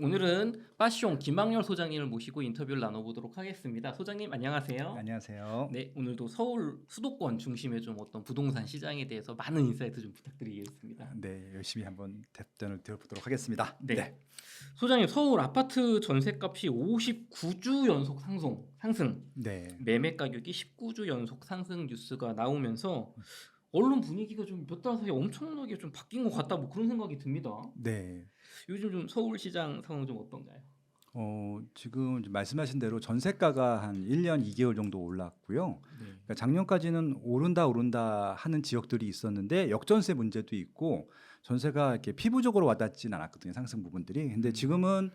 오늘은 빠숑 김학렬 소장님을 모시고 인터뷰를 나눠보도록 하겠습니다. 소장님 안녕하세요. 안녕하세요. 네, 오늘도 서울 수도권 중심의 좀 어떤 부동산 시장에 대해서 많은 인사이트 좀 부탁드리겠습니다. 네, 열심히 한번 답변을 드려보도록 하겠습니다. 네. 소장님, 서울 아파트 전세값이 59주 연속 상승. 네. 매매 가격이 19주 연속 상승 뉴스가 나오면서 언론 분위기가 좀 몇 달 사이에 엄청나게 좀 바뀐 것 같다, 뭐 그런 생각이 듭니다. 네. 요즘 좀 서울시장 상황은 좀 어떤가요? 지금 말씀하신 대로 전세가가 한 1년 2개월 정도 올랐고요. 그러니까 작년까지는 오른다 하는 지역들이 있었는데 역전세 문제도 있고 전세가 이렇게 피부적으로 와닿지는 않았거든요. 상승 부분들이. 근데 지금은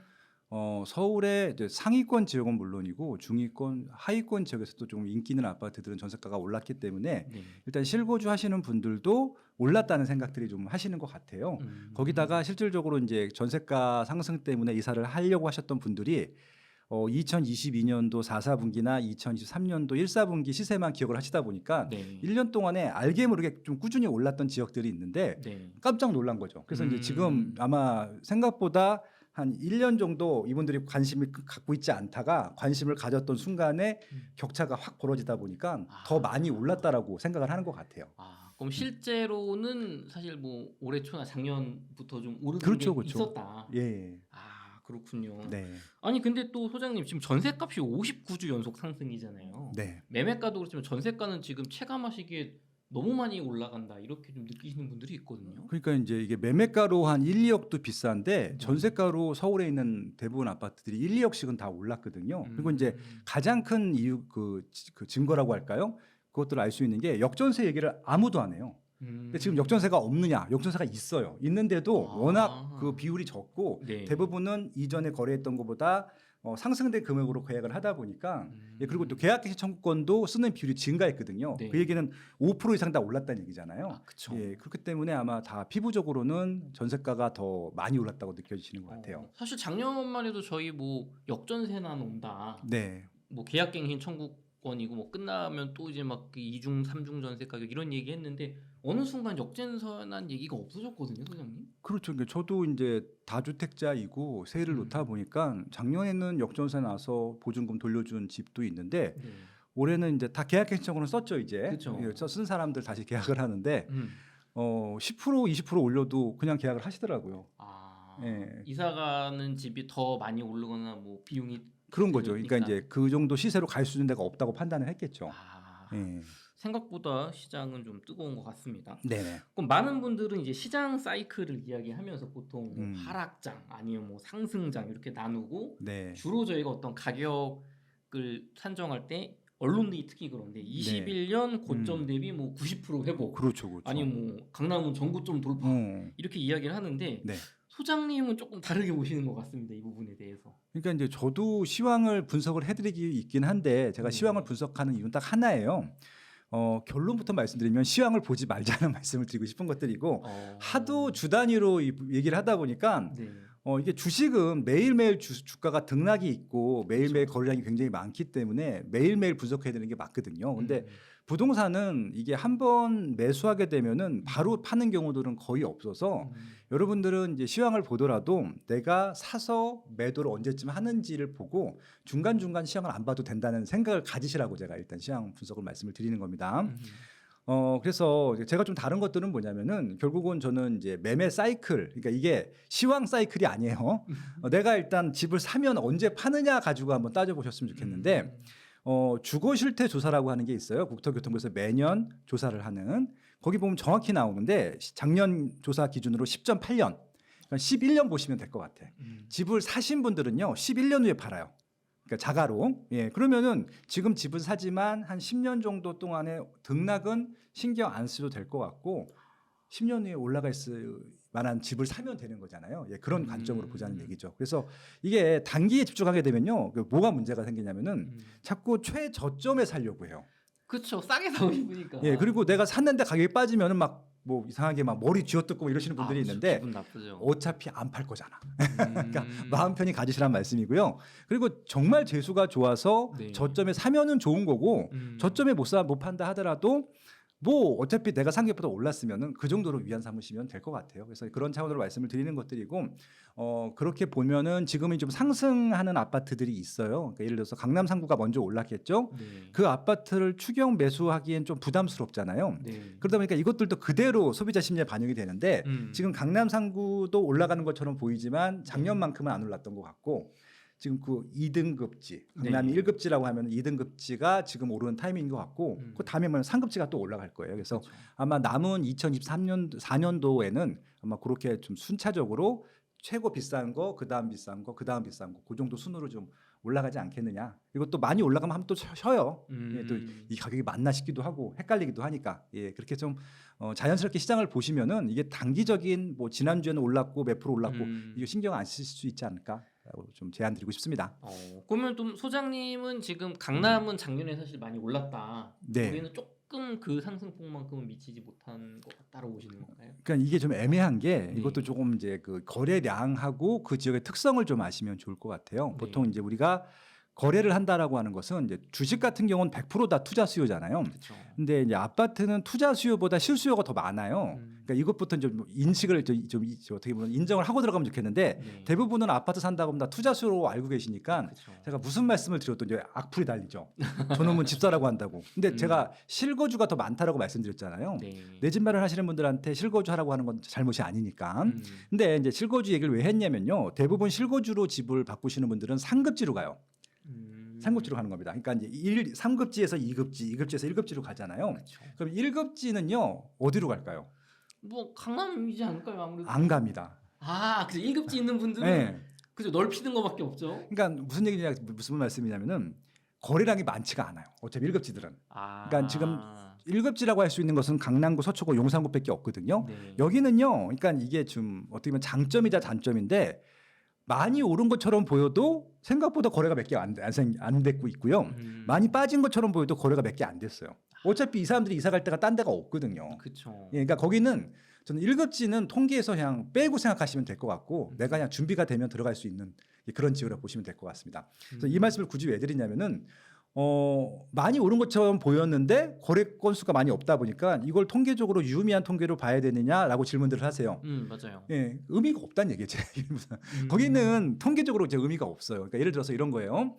서울의 이제 상위권 지역은 물론이고 중위권, 하위권 지역에서도 좀 인기 있는 아파트들은 전세가가 올랐기 때문에 네. 일단 실거주 하시는 분들도 올랐다는 생각들이 좀 하시는 것 같아요. 거기다가 실질적으로 이제 전세가 상승 때문에 이사를 하려고 하셨던 분들이 2022년도 4사분기나 2023년도 1사분기 시세만 기억을 하시다 보니까 네. 1년 동안에 알게 모르게 좀 꾸준히 올랐던 지역들이 있는데 네. 깜짝 놀란 거죠. 그래서 이제 지금 아마 생각보다 한 1년 정도 이분들이 관심을 갖고 있지 않다가 관심을 가졌던 순간에 격차가 확 벌어지다 보니까 더 많이 올랐다라고 생각을 하는 것 같아요. 그럼 실제로는 사실 뭐 올해 초나 작년부터 좀 오르는 그렇죠, 게 그렇죠. 있었다. 예. 그렇군요. 네. 아니 근데 또 소장님 지금 전세값이 59주 연속 상승이잖아요. 네. 매매가도 그렇지만 전세가는 지금 체감하시기에 너무 많이 올라간다 이렇게 좀 느끼시는 분들이 있거든요. 그러니까 이제 이게 매매가로 한 1, 2억도 비싼데 전세가로 서울에 있는 대부분 아파트들이 1, 2억씩은 다 올랐거든요. 그리고 이제 가장 큰 이유 그 증거라고 할까요? 그것들을 알 수 있는 게 역전세 얘기를 아무도 안 해요. 근데 지금 역전세가 없느냐? 역전세가 있어요. 있는데도 워낙 그 비율이 적고 네. 대부분은 이전에 거래했던 것보다 상승된 금액으로 계약을 하다 보니까 그리고 또 계약갱신 청구권도 쓰는 비율이 증가했거든요. 네. 그 얘기는 5% 이상 다 올랐다는 얘기잖아요. 그렇죠. 예, 그렇기 때문에 아마 다 피부적으로는 전세가가 더 많이 올랐다고 느껴지시는 것 같아요. 사실 작년만 해도 저희 뭐 역전세나 논다. 네. 뭐 계약갱신 청구권이고 뭐 끝나면 또 이제 막 2중, 3중 전세 가격 이런 얘기 했는데 어느 순간 역전세난 얘기가 없어졌거든요, 소장님. 그렇죠. 그러니까 저도 이제 다주택자이고 세를 놓다 보니까 작년에는 역전세 나서 보증금 돌려준 집도 있는데 네. 올해는 이제 다 계약갱신청구는 썼죠 이제. 그쵸. 예, 쓴 사람들 다시 계약을 하는데 10% 20% 올려도 그냥 계약을 하시더라고요. 예. 이사 가는 집이 더 많이 오르거나 뭐 비용이 그런 거죠. 들으니까. 그러니까 이제 그 정도 시세로 갈 수 있는 데가 없다고 판단을 했겠죠. 예. 생각보다 시장은 좀 뜨거운 것 같습니다. 네네. 그럼 많은 분들은 이제 시장 사이클을 이야기하면서 보통 뭐 하락장 아니면 뭐 상승장 이렇게 나누고 네. 주로 저희가 어떤 가격을 산정할 때 언론들이 특히 그런데 21년 고점 대비 뭐 90% 회복, 그렇죠, 그렇죠. 아니면 뭐 강남은 전고점 돌파 이렇게 이야기를 하는데 네. 소장님은 조금 다르게 보시는 것 같습니다. 이 부분에 대해서. 그러니까 이제 저도 시황을 분석을 해드리기 있긴 한데 제가 시황을 분석하는 이유는 딱 하나예요. 결론부터 말씀드리면 시황을 보지 말자는 말씀을 드리고 싶은 것들이고 하도 주 단위로 얘기를 하다 보니까 네. 이게 주식은 매일매일 주가가 등락이 있고 매일매일 거래량이 굉장히 많기 때문에 매일매일 분석해야 되는 게 맞거든요. 근데 부동산은 이게 한번 매수하게 되면은 바로 파는 경우들은 거의 없어서 여러분들은 이제 시황을 보더라도 내가 사서 매도를 언제쯤 하는지를 보고 중간중간 시황을 안 봐도 된다는 생각을 가지시라고 제가 일단 시황 분석을 말씀을 드리는 겁니다. 그래서 제가 좀 다른 것들은 뭐냐면은 결국은 저는 이제 매매 사이클, 그러니까 이게 시황 사이클이 아니에요. 내가 일단 집을 사면 언제 파느냐 가지고 한번 따져보셨으면 좋겠는데, 주거 실태 조사라고 하는 게 있어요. 국토교통부에서 매년 조사를 하는. 거기 보면 정확히 나오는데 작년 조사 기준으로 10.8년, 그러니까 11년 보시면 될 것 같아. 집을 사신 분들은요, 11년 후에 팔아요. 그러니까 자가로. 예. 그러면은 지금 집은 사지만 한 10년 정도 동안에 등락은 신경 안 쓰셔도 될 것 같고 10년 후에 올라갈 만한 집을 사면 되는 거잖아요. 예. 그런 관점으로 보자는 얘기죠. 그래서 이게 단기에 집중하게 되면요. 뭐가 문제가 생기냐면은 자꾸 최저점에 살려고 해요. 그렇죠. 싸게 사고 싶으니까. 예. 그리고 내가 샀는데 가격이 빠지면은 막 뭐 이상하게 막 머리 쥐어뜯고 이러시는 분들이 있는데 기분 나쁘죠. 어차피 안 팔 거잖아. 그러니까 마음 편히 가지시란 말씀이고요. 그리고 정말 재수가 좋아서 네. 저점에 사면은 좋은 거고 저점에 못 판다 하더라도 뭐 어차피 내가 상계보다 올랐으면은 그 정도로 위안 삼으시면 될 것 같아요. 그래서 그런 차원으로 말씀을 드리는 것들이고 그렇게 보면은 지금은 좀 상승하는 아파트들이 있어요. 그러니까 예를 들어서 강남 상구가 먼저 올랐겠죠. 네. 그 아파트를 추경 매수하기엔 좀 부담스럽잖아요. 네. 그러다 보니까 이것들도 그대로 소비자 심리에 반영이 되는데 지금 강남 상구도 올라가는 것처럼 보이지만 작년만큼은 안 올랐던 것 같고 지금 그 2등급지 강남이 네. 1급지라고 하면 2등급지가 지금 오르는 타이밍인 것 같고 그 다음에 보면 3급지가 또 올라갈 거예요. 그래서 그렇죠. 아마 남은 2023년 4년도에는 아마 그렇게 좀 순차적으로 최고 비싼 거, 그다음 비싼 거, 그다음 비싼 거, 그 정도 순으로 좀 올라가지 않겠느냐. 이것도 많이 올라가면 한번 또 쉬어요. 예, 또 이 가격이 맞나 싶기도 하고 헷갈리기도 하니까 예, 그렇게 좀 자연스럽게 시장을 보시면은 이게 단기적인 뭐 지난주에는 올랐고 몇 프로 올랐고 이거 신경 안 쓰실 수 있지 않을까라고 좀 제안드리고 싶습니다. 그러면 좀 소장님은 지금 강남은 작년에 사실 많이 올랐다. 네. 올해는 조금 그 상승폭만큼은 미치지 못한 것 같다고 보시는 건가요? 그러니까 이게 좀 애매한 게 네. 이것도 조금 이제 그 거래량하고 그 지역의 특성을 좀 아시면 좋을 것 같아요. 네. 보통 이제 우리가 거래를 한다라고 하는 것은 이제 주식 같은 경우는 100%다 투자 수요잖아요. 그렇죠. 근데 이제 아파트는 투자 수요보다 실수요가 더 많아요. 그러니까 이것부터 좀 인식을 좀 어떻게 보면 인정을 하고 들어가면 좋겠는데 네. 대부분은 아파트 산다고 하면 다 투자 수요로 알고 계시니까 그렇죠. 제가 무슨 말씀을 드려도 이제 악플이 달리죠. 저놈은 집사라고 한다고. 근데 제가 실거주가 더 많다라고 말씀드렸잖아요. 네. 내 집 마련하시는 분들한테 실거주 하라고 하는 건 잘못이 아니니까. 근데 이제 실거주 얘기를 왜 했냐면요. 대부분 실거주로 집을 바꾸시는 분들은 상급지로 가요. 상급지로 가는 겁니다. 그러니까 이제 3급지에서 2급지, 2급지에서 1급지로 가잖아요. 그렇죠. 그럼 1급지는요. 어디로 갈까요? 뭐 강남이지 않을까요, 아무래도? 안 갑니다. 그래서 1급지 있는 분들은 네. 그죠, 넓히는 거밖에 없죠. 그러니까 무슨 얘기냐, 무슨 말씀이냐면은 거래량이 많지가 않아요. 어차피 1급지들은. 그러니까 지금 1급지라고 할 수 있는 것은 강남구, 서초구, 용산구밖에 없거든요. 네. 여기는요. 그러니까 이게 좀 어떻게 보면 장점이자 단점인데 많이 오른 것처럼 보여도 생각보다 거래가 몇 개 안 됐고 있고요. 많이 빠진 것처럼 보여도 거래가 몇 개 안 됐어요. 어차피 이 사람들이 이사 갈 데가 딴 데가 없거든요. 그렇죠. 예, 그러니까 거기는 저는 1급지는 통계에서 그냥 빼고 생각하시면 될 것 같고 내가 그냥 준비가 되면 들어갈 수 있는 그런 지역이라고 보시면 될 것 같습니다. 그래서 이 말씀을 굳이 왜 드리냐면은 많이 오른 것처럼 보였는데 거래 건수가 많이 없다 보니까 이걸 통계적으로 유의미한 통계로 봐야 되느냐라고 질문들을 하세요. 맞아요. 예, 의미가 없다는 얘기죠. 거기는 통계적으로 이제 의미가 없어요. 그러니까 예를 들어서 이런 거예요.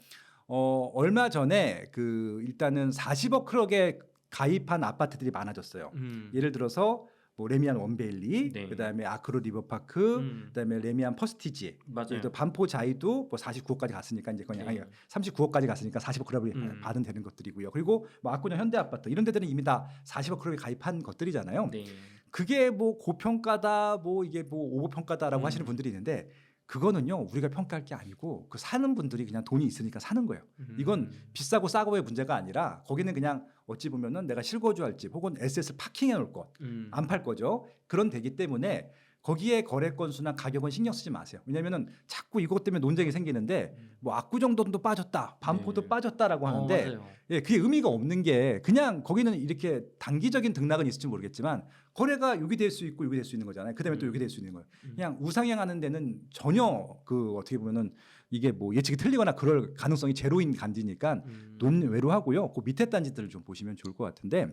얼마 전에 그 일단은 40억 크럭에 가입한 아파트들이 많아졌어요. 예를 들어서 뭐 레미안 원베일리, 네. 그다음에 아크로 리버파크, 그다음에 레미안 퍼스티지, 맞아요. 또 반포 자이도 뭐 49억까지 갔으니까 이제 그냥 네. 39억까지 갔으니까 40억 크럭이 받은 되는 것들이고요. 그리고 뭐 압구정 현대 아파트 이런 데들은 이미 다 40억 크럭에 가입한 것들이잖아요. 네. 그게 뭐 고평가다, 뭐 이게 뭐 오버평가다라고 하시는 분들이 있는데 그거는요 우리가 평가할 게 아니고 그 사는 분들이 그냥 돈이 있으니까 사는 거예요. 이건 비싸고 싸고의 문제가 아니라 거기는 그냥 어찌 보면은 내가 실거주할 집 혹은 에셋을 파킹해 놓을 것, 안 팔 거죠. 그런 데기 때문에 거기에 거래 건수나 가격은 신경 쓰지 마세요. 왜냐면은 자꾸 이것 때문에 논쟁이 생기는데 뭐 압구정동도 빠졌다, 반포도 네. 빠졌다라고 하는데 맞아요. 예, 그게 의미가 없는 게 그냥 거기는 이렇게 단기적인 등락은 있을지 모르겠지만 거래가 여기 될 수 있고 여기 될 수 있는 거잖아요. 그다음에 또 여기 될 수 있는 거예요. 그냥 우상향하는 데는 전혀 그 어떻게 보면은 이게 뭐 예측이 틀리거나 그럴 가능성이 제로인 단지니까 논외로하고요. 그 밑에 단지들을 좀 보시면 좋을 것 같은데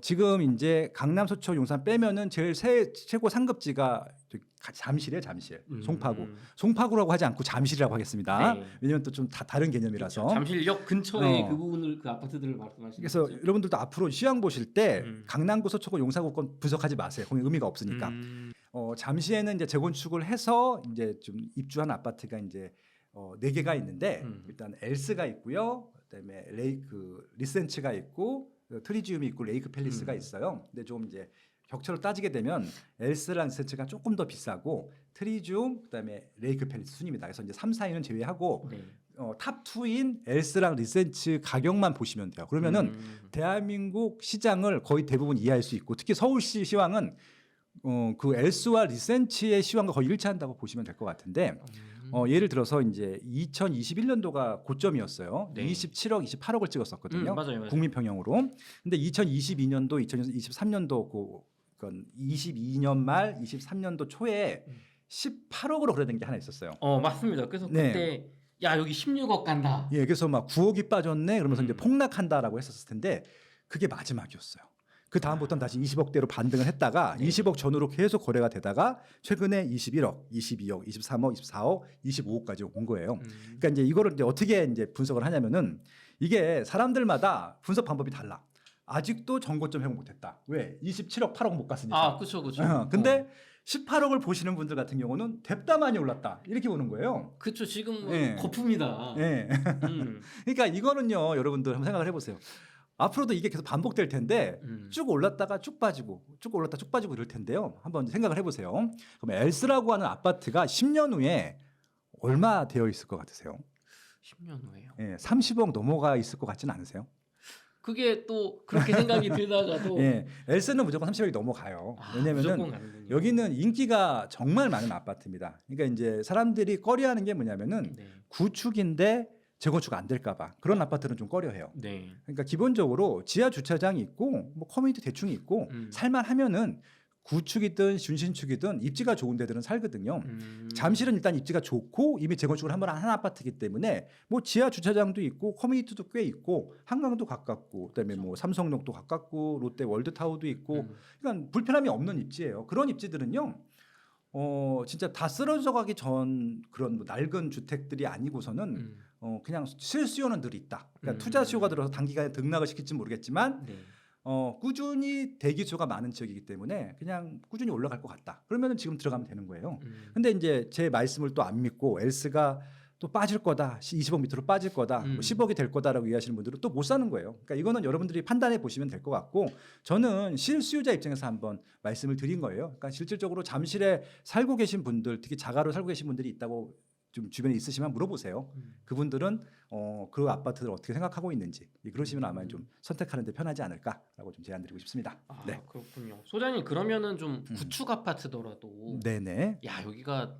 지금 이제 강남, 서초, 용산 빼면은 제일 최고 상급지가 잠실이에요, 잠실. 송파구. 송파구라고 하지 않고 잠실이라고 하겠습니다. 네. 왜냐면 또 좀 다른 개념이라서. 그렇죠. 잠실역 근처에 어. 그 부분을 그 아파트들을 말씀하시는 그래서 거죠? 여러분들도 앞으로 시황 보실 때 강남구, 서초구, 용산구 건 분석하지 마세요. 거기 의미가 없으니까. 잠시에는 이제 재건축을 해서 이제 좀 입주한 아파트가 이제 4개가 있는데 일단 엘스가 있고요. 그다음에 리센츠가 있고 트리지움이 있고 레이크 팰리스가 있어요. 근데 좀 이제 격차로 따지게 되면 엘스랑 리센츠가 조금 더 비싸고 트리지움 그다음에 레이크 팰리스 순입니다. 그래서 이제 3, 4위는 제외하고 네. 탑 2인 엘스랑 리센츠 가격만 보시면 돼요. 그러면은 대한민국 시장을 거의 대부분 이해할 수 있고 특히 서울시 시황은 그 엘스와 리센츠의 시황과 거의 일치한다고 보시면 될 것 같은데 예를 들어서 이제 2021년도가 고점이었어요. 네. 27억, 28억을 찍었었거든요. 맞아요. 국민평형으로. 근데 2022년도, 2023년도 그건 22년 말, 23년도 초에 18억으로 거래된 게 하나 있었어요. 맞습니다. 그래서 네. 그때 야 여기 16억 간다. 예, 그래서 막 9억이 빠졌네. 그러면서 이제 폭락한다라고 했었을 텐데 그게 마지막이었어요. 그 다음부터는 다시 20억대로 반등을 했다가 네. 20억 전후로 계속 거래가 되다가 최근에 21억, 22억, 23억, 24억, 25억까지 온 거예요. 그러니까 이제 이거를 이제 어떻게 이제 분석을 하냐면은 이게 사람들마다 분석 방법이 달라. 아직도 전고점 회복 못했다. 왜? 27억, 8억 못 갔으니까. 아, 그렇죠. 근데 18억을 보시는 분들 같은 경우는 됐다 많이 올랐다 이렇게 보는 거예요. 그렇죠. 지금 예. 거품이다. 예. 그러니까 이거는요, 여러분들 한번 생각을 해보세요. 앞으로도 이게 계속 반복될 텐데 쭉 올랐다가 쭉 빠지고 쭉 올랐다 쭉 빠지고 이럴 텐데요. 한번 생각을 해보세요. 그럼 엘스라고 하는 아파트가 10년 후에 얼마 되어 있을 것 같으세요? 10년 후에요. 예, 30억 넘어가 있을 것 같지는 않으세요? 그게 또 그렇게 생각이 들다가도 예, 엘스는 무조건 30억이 넘어가요. 왜냐면은 무조건 가는군요. 여기는 인기가 정말 많은 아파트입니다. 그러니까 이제 사람들이 꺼려하는 게 뭐냐면은 네. 구축인데 재건축 안 될까봐 그런 아파트는 좀 꺼려해요. 네. 그러니까 기본적으로 지하 주차장이 있고 뭐 커뮤니티 대충 있고 살만하면은 구축이든 준신축이든 입지가 좋은 데들은 살거든요. 잠실은 일단 입지가 좋고 이미 재건축을 한 번 한 아파트이기 때문에 뭐 지하 주차장도 있고 커뮤니티도 꽤 있고 한강도 가깝고 그다음에 뭐 삼성역도 가깝고 롯데 월드타워도 있고 그러니까 불편함이 없는 입지예요. 그런 입지들은요. 진짜 다 쓰러져 가기 전 그런 뭐 낡은 주택들이 아니고서는 그냥 실수요는 늘 있다. 그러니까 투자 수요가 들어서 단기간에 등락을 시킬지 모르겠지만 네. 꾸준히 대기 수가 많은 지역이기 때문에 그냥 꾸준히 올라갈 것 같다. 그러면은 지금 들어가면 되는 거예요. 근데 이제 제 말씀을 또 안 믿고 엘스가 또 빠질 거다. 20억 밑으로 빠질 거다. 뭐 10억이 될 거다라고 이해하시는 분들은 또 못 사는 거예요. 그러니까 이거는 여러분들이 판단해 보시면 될 것 같고 저는 실수요자 입장에서 한번 말씀을 드린 거예요. 그러니까 실질적으로 잠실에 살고 계신 분들, 특히 자가로 살고 계신 분들이 있다고 좀 주변에 있으시면 물어보세요. 그분들은 그 아파트를 어떻게 생각하고 있는지 그러시면 아마 좀 선택하는 데 편하지 않을까라고 좀 제안드리고 싶습니다. 아, 네. 그렇군요. 소장님 그러면은 좀 구축 아파트더라도 네네. 야, 여기가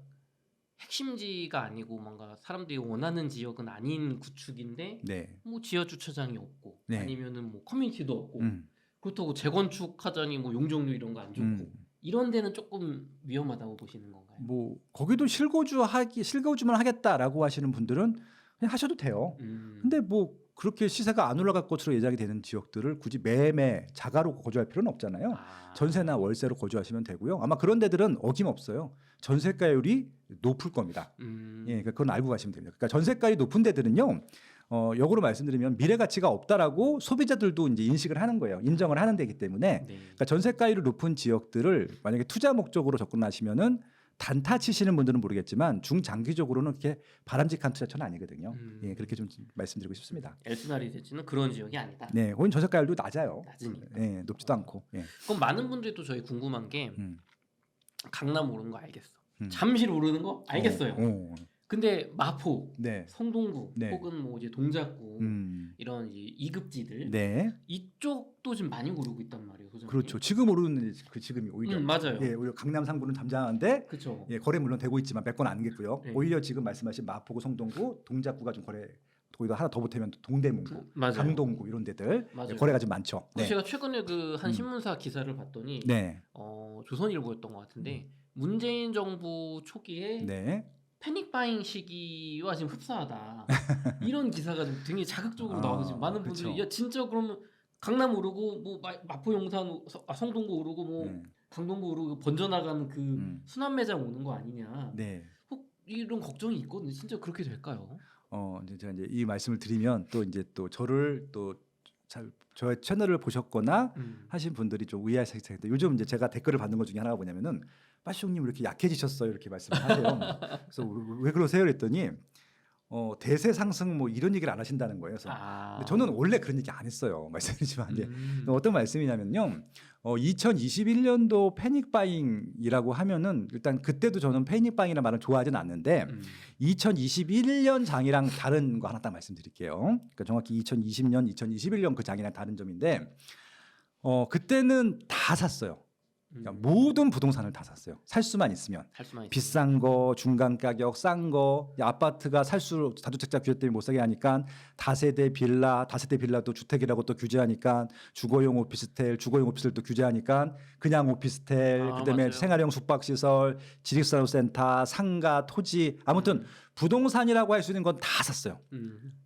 핵심지가 아니고 뭔가 사람들이 원하는 지역은 아닌 구축인데 네. 뭐 지하 주차장이 없고 네. 아니면은 뭐 커뮤니티도 없고 음. 그렇다고 재건축하자니 뭐 용적률 이런 거 안 좋고 이런 데는 조금 위험하다고 보시는 건가요? 뭐 거기도 실거주만 하겠다라고 하시는 분들은 그냥 하셔도 돼요. 근데 뭐 그렇게 시세가 안 올라갈 것으로 예상이 되는 지역들을 굳이 매매 자가로 거주할 필요는 없잖아요. 전세나 월세로 거주하시면 되고요. 아마 그런 데들은 어김없어요. 전세가율이 높을 겁니다. 예, 그러니까 그건 알고 가시면 됩니다. 그러니까 전세가율이 높은 데들은요. 역으로 말씀드리면 미래 가치가 없다라고 소비자들도 이제 인식을 하는 거예요. 인정을 하는 데이기 때문에. 네. 그러니까 전세가율이 높은 지역들을 만약에 투자 목적으로 접근하시면은 단타 치시는 분들은 모르겠지만 중장기적으로는 그렇게 바람직한 투자처는 아니거든요. 예, 그렇게 좀 말씀드리고 싶습니다. 엘스나리 대지는 그런 지역이 아니다. 네, 거긴 전세가율도 낮아요. 낮으니까. 예, 높지도 않고. 예. 그럼 많은 분들이 또 저희 궁금한 게 강남 오르는 거 알겠어. 음. 잠실 오르는 거 알겠어요. 근데 마포, 네. 성동구 네. 혹은 뭐 이제 동작구 이런 이제 2급지들 네. 이쪽도 지금 많이 오르고 있단 말이에요, 소장님. 그렇죠. 지금 오르는 그 지금이 오히려 맞아요. 예, 오히려 강남 상구는 잠잠한데 그렇죠. 예, 거래 물론 되고 있지만 몇 건 아니겠고요. 네. 오히려 지금 말씀하신 마포구, 성동구, 동작구가 좀 거래 거기다 하나 더 보태면 동대문구, 맞아요. 강동구 이런 데들 맞아요. 예, 거래가 좀 많죠. 그 제가 최근에 그 한 신문사 기사를 봤더니 네. 조선일보였던 것 같은데 문재인 정부 초기에 네. 패닉 바잉 시기와 지금 흡사하다 이런 기사가 좀 굉장히 자극적으로 나오고 지금 많은 분들이 그쵸. 야 진짜 그러면 강남 오르고 뭐 마포 용산 성동구 오르고 뭐 강동구 오르고 번져나가는 그 순환 매장 오는 거 아니냐. 네. 혹 이런 걱정이 있거든요. 진짜 그렇게 될까요? 이제 제가 이제 이 말씀을 드리면 또 이제 또 저를 또 잘 저의 채널을 보셨거나 하신 분들이 좀 의아하실 텐데 요즘 이제 제가 댓글을 받는 것 중에 하나가 뭐냐면은 빠시형님 왜 이렇게 약해지셨어요 이렇게 말씀을 하세요. 그래서 왜 그러세요 그랬더니 대세 상승 뭐 이런 얘기를 안 하신다는 거예요. 그래서 근데 저는 원래 그런 얘기 안 했어요. 말씀드리지만 이제 어떤 말씀이냐면요. 2021년도 패닉 바잉이라고 하면은 일단 그때도 저는 패닉 바잉이라는 말을 좋아하지는 않는데 2021년 장이랑 다른 거 하나 딱 말씀드릴게요. 그러니까 정확히 2020년, 2021년 그 장이랑 다른 점인데 그때는 다 샀어요. 그러니까 모든 부동산을 다 샀어요. 살 수만 있으면. 비싼 거, 중간 가격, 싼 거, 아파트가 살수록 다주택자 규제 때문에 못 사게 하니까 다세대 빌라도 주택이라고 또 규제하니까 주거용 오피스텔, 주거용 오피스텔도 규제하니까 그냥 오피스텔, 그다음에 맞아요. 생활형 숙박시설, 지식산업센터, 상가, 토지 아무튼 부동산이라고 할 수 있는 건 다 샀어요.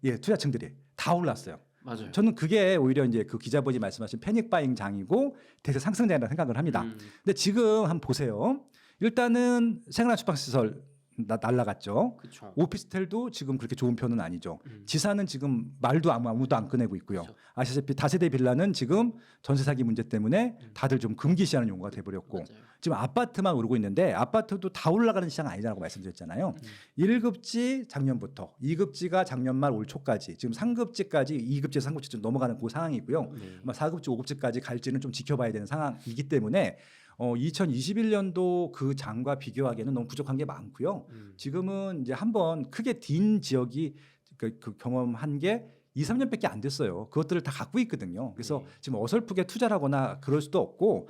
예, 투자층들이 다 올랐어요. 맞아요. 저는 그게 오히려 이제 그 기자분이 말씀하신 패닉 바잉 장이고 대세 상승장이라고 생각을 합니다. 근데 지금 한번 보세요. 일단은 생활 주방 시설 날라갔죠. 그렇죠. 오피스텔도 지금 그렇게 좋은 편은 아니죠. 지사는 지금 말도 아무도 안 꺼내고 있고요. 그쵸. 아시다시피 다세대 빌라는 지금 전세 사기 문제 때문에 다들 좀 금기시하는 용어가 돼버렸고 맞아요. 지금 아파트만 오르고 있는데 아파트도 다 올라가는 시장 아니라고 말씀드렸잖아요. 1급지 작년부터 2급지가 작년 말 올 초까지 지금 3급지까지 2급지 3급지 좀 넘어가는 그 상황이고요. 네. 아마 4급지 5급지까지 갈지는 좀 지켜봐야 되는 상황이기 때문에 2021년도 그 장과 비교하기에는 너무 부족한 게 많고요. 지금은 이제 한번 크게 딘 지역이 그 경험한 게 2, 3년밖에 안 됐어요. 그것들을 다 갖고 있거든요. 그래서 네. 지금 어설프게 투자를 하거나 그럴 수도 없고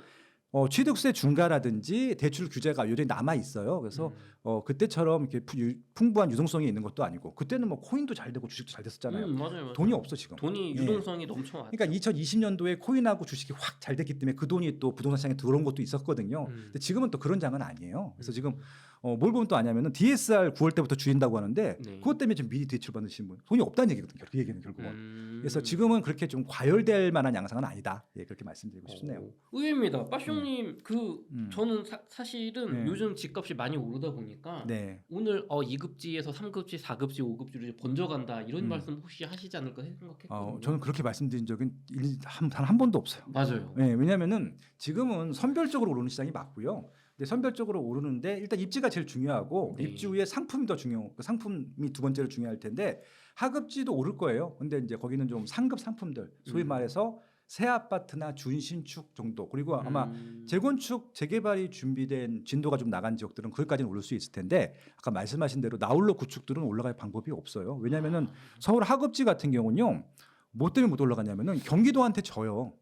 취득세 중과라든지 대출 규제가 여전히 남아 있어요. 그래서 그때처럼 이렇게 풍부한 유동성이 있는 것도 아니고 그때는 뭐 코인도 잘 되고 주식도 잘 됐었잖아요. 맞아요. 돈이 없어 지금. 돈이 예. 유동성이 넘쳐 왔죠. 그러니까 2020년도에 코인하고 주식이 확 잘 됐기 때문에 그 돈이 또 부동산 시장에 들어온 것도 있었거든요. 근데 지금은 또 그런 장은 아니에요. 그래서 지금 뭘 보면 또 아냐면은 DSR 9월 때부터 줄인다고 하는데 네. 그것 때문에 지금 미리 대출 받으신 분 돈이 없다는 얘기거든요. 그 얘기는 결국은. 그래서 음. 지금은 그렇게 좀 과열될 만한 양상은 아니다. 예, 그렇게 말씀드리고 싶네요. 의외입니다. 빠숑님 저는 사실은 네. 요즘 집값이 많이 오르다 보니까 네. 오늘 2급지에서 3급지, 4급지, 5급지로 이제 번져간다 이런 말씀 혹시 하시지 않을까 생각했거든요. 저는 그렇게 말씀드린 적은 단 한 번도 없어요. 맞아요. 네, 왜냐하면은 지금은 선별적으로 오르는 시장이 맞고요. 근데 선별적으로 오르는데 일단 입지가 제일 중요하고 네. 입지 후에 상품이 더 중요. 그 상품이 두 번째로 중요할 텐데 하급지도 오를 거예요. 근데 이제 거기는 좀 상급 상품들, 소위 말해서 새 아파트나 준신축 정도 그리고 아마 재건축 재개발이 준비된 진도가 좀 나간 지역들은 거기까지는 오를 수 있을 텐데 아까 말씀하신 대로 나홀로 구축들은 올라갈 방법이 없어요. 왜냐하면은 서울 하급지 같은 경우는요. 뭐 때문에 못 올라가냐면은 경기도한테 져요.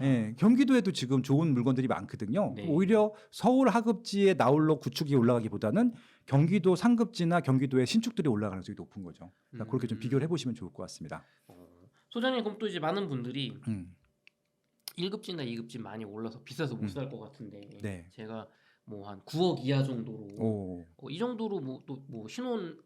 예, 경기도에도 지금 좋은 물건들이 많거든요. 네. 오히려 서울 하급지의 나홀로 구축이 올라가기보다는 경기도 상급지나 경기도의 신축들이 올라갈 가능성이 높은 거죠. 그러니까 그렇게 좀 비교를 해보시면 좋을 것 같습니다. 소장님 그럼 또 이제 많은 분들이 음. 1급지나 2급지 많이 올라서 비싸서 못 살 것 같은데 네. 제가 뭐 한 9억 이하 정도로 오. 이 정도로 뭐 또 뭐 신혼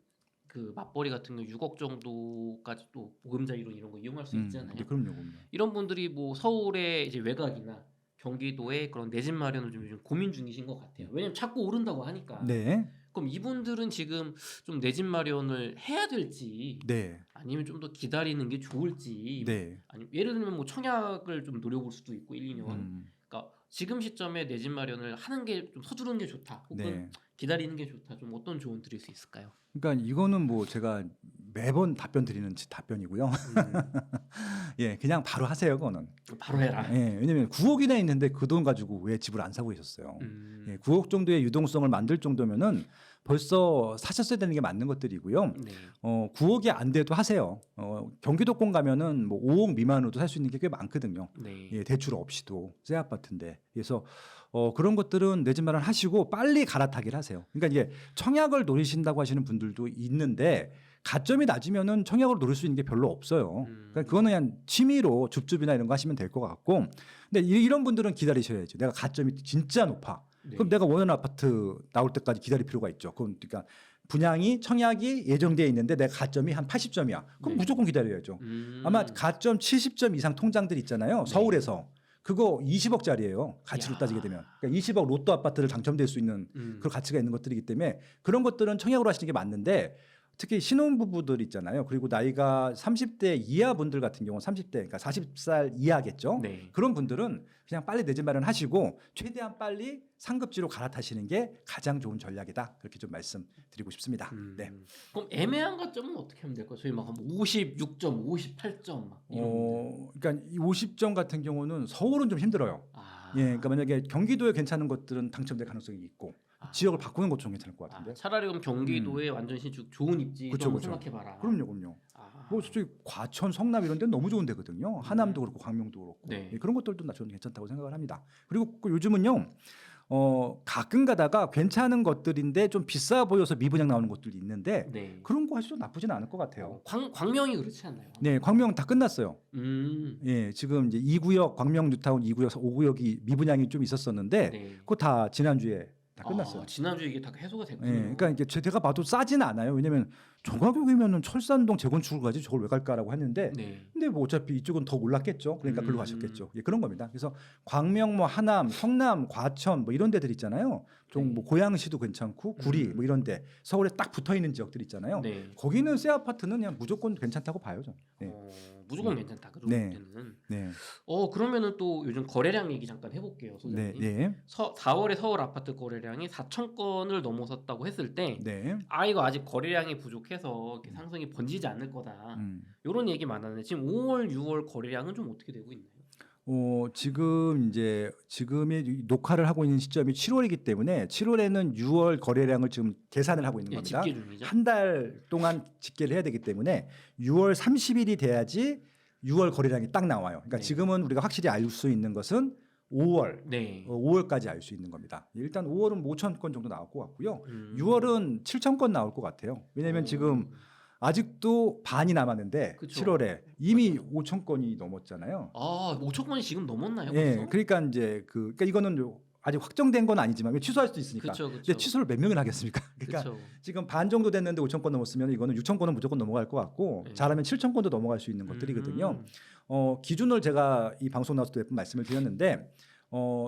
그 맞벌이 같은 경우 6억 정도까지 또 보금자 이론 이런 거 이용할 수 있잖아요. 네, 그럼요. 이런 분들이 뭐 서울의 이제 외곽이나 경기도에 그런 내 집 마련을 좀 요즘 고민 중이신 것 같아요. 왜냐면 자꾸 오른다고 하니까. 네. 그럼 이분들은 지금 좀 내 집 마련을 해야 될지 네. 아니면 좀 더 기다리는 게 좋을지 네. 아니면 예를 들면 뭐 청약을 좀 노려볼 수도 있고 1, 2년. 그러니까 지금 시점에 내 집 마련을 하는 게 좀 서두르는 게 좋다. 혹은 네. 기다리는 게 좋다. 좀 어떤 조언 드릴 수 있을까요? 그러니까 이거는 뭐 제가 매번 답변 드리는 답변이고요. 예, 그냥 바로 하세요, 그거는. 바로 해라. 예, 왜냐면 9억이나 있는데 그 돈 가지고 왜 집을 안 사고 계셨어요? 예, 9억 정도의 유동성을 만들 정도면은 벌써 사셨어야 되는 게 맞는 것들이고요. 네. 9억이 안 돼도 하세요. 경기도권 가면은 뭐 5억 미만으로도 살 수 있는 게 꽤 많거든요. 네. 예, 대출 없이도 새 아파트인데. 그래서 그런 것들은 내 집 마련 하시고 빨리 갈아타기를 하세요. 그러니까 이게 청약을 노리신다고 하시는 분들도 있는데 가점이 낮으면은 청약으로 노릴 수 있는 게 별로 없어요. 그러니까 그거는 그냥 취미로 줍줍이나 이런 거 하시면 될 것 같고. 근데 이런 분들은 기다리셔야죠. 내가 가점이 진짜 높아. 네. 그럼 내가 원하는 아파트 나올 때까지 기다릴 필요가 있죠. 그럼 그러니까 분양이 청약이 예정되어 있는데 내가 가점이 한 80점이야. 그럼 네. 무조건 기다려야죠. 아마 가점 70점 이상 통장들 있잖아요. 서울에서. 그거 20억짜리예요. 가치로 야. 따지게 되면. 그러니까 20억 로또 아파트를 당첨될 수 있는 그런 가치가 있는 것들이기 때문에 그런 것들은 청약으로 하시는 게 맞는데 특히 신혼부부들 있잖아요. 그리고 나이가 30대 이하 분들 같은 경우는 30대 그러니까 40살 이하겠죠. 네. 그런 분들은 그냥 빨리 내 집 마련하시고 최대한 빨리 상급지로 갈아타시는 게 가장 좋은 전략이다. 그렇게 좀 말씀드리고 싶습니다. 네. 그럼 애매한 가점은 어떻게 하면 될까요? 저희 막 56점, 58점 막 이런 분들. 그러니까 이 50점 같은 경우는 서울은 좀 힘들어요. 예, 그러니까 만약에 경기도에 괜찮은 것들은 당첨될 가능성이 있고 지역을 바꾸는 것도 좀 괜찮을 것 같은데. 차라리 그럼 경기도에 완전 신축 좋은 입지도 그쵸, 한번 그쵸. 생각해봐라. 그럼요. 뭐 솔직히 과천, 성남 이런 데는 너무 좋은 데거든요. 하남도 그렇고 광명도 그렇고 네. 예, 그런 것들도 저는 괜찮다고 생각을 합니다. 그리고 요즘은요. 가끔 가다가 괜찮은 것들인데 좀 비싸 보여서 미분양 나오는 것들이 있는데 네. 그런 거 하셔도 나쁘진 않을 것 같아요. 광명이 그렇지 않나요? 네, 광명 다 끝났어요. 예, 지금 이제 2구역 광명 뉴타운 2구역, 5구역이 미분양이 좀 있었었는데 네. 그거 다 지난주에 다 끝났어요. 지난주에 이게 다 해소가 됐군요. 예, 그러니까 이게 제가 봐도 싸진 않아요. 왜냐면 저 가격이면은 철산동 재건축을 가지 저걸 왜 갈까라고 했는데, 네. 근데 뭐 어차피 이쪽은 더 올랐겠죠. 그러니까 글로 음. 가셨겠죠. 예, 그런 겁니다. 그래서 광명, 뭐 하남, 성남, 과천 뭐 이런 데들 있잖아요. 좀 뭐 네. 고양시도 괜찮고 구리 음. 뭐 이런데 서울에 딱 붙어 있는 지역들 있잖아요. 네. 거기는 새 아파트는 그냥 무조건 괜찮다고 봐요, 저는. 네. 무조건 괜찮다. 그 네. 정도는. 네. 그러면은 또 요즘 거래량 얘기 잠깐 해볼게요, 네. 소장님. 네. 4월에 서울 아파트 거래량이 4천 건을 넘어섰다고 했을 때, 네. 이거 아직 거래량이 부족해서 이렇게 상승이 번지지 않을 거다. 음. 이런 얘기 많았는데 지금 5월, 6월 거래량은 좀 어떻게 되고 있나요? 지금이 녹화를 하고 있는 시점이 7월이기 때문에 7월에는 6월 거래량을 지금 계산을 하고 있는 예, 겁니다. 집계 중이죠. 한 달 동안 집계를 해야 되기 때문에 6월 30일이 돼야지 6월 거래량이 딱 나와요. 그러니까 네. 지금은 우리가 확실히 알 수 있는 것은 5월, 네. 5월까지 알 수 있는 겁니다. 일단 5월은 5천 건 정도 나올 것 같고요. 음. 6월은 7천 건 나올 것 같아요. 왜냐하면 지금 아직도 반이 남았는데 그쵸. 7월에 이미 맞아요. 5천 건이 넘었잖아요. 5천 건이 지금 넘었나요? 예, 벌써? 그러니까 이제 그러니까 이거는 아직 확정된 건 아니지만 취소할 수도 있으니까. 그쵸. 근데 취소를 몇 명을 하겠습니까? 그러니까 그쵸. 지금 반 정도 됐는데 5천 건 넘었으면 이거는 6천 건은 무조건 넘어갈 것 같고 네. 잘하면 7천 건도 넘어갈 수 있는 것들이거든요. 기준을 제가 이 방송 나와서 몇 번 말씀을 드렸는데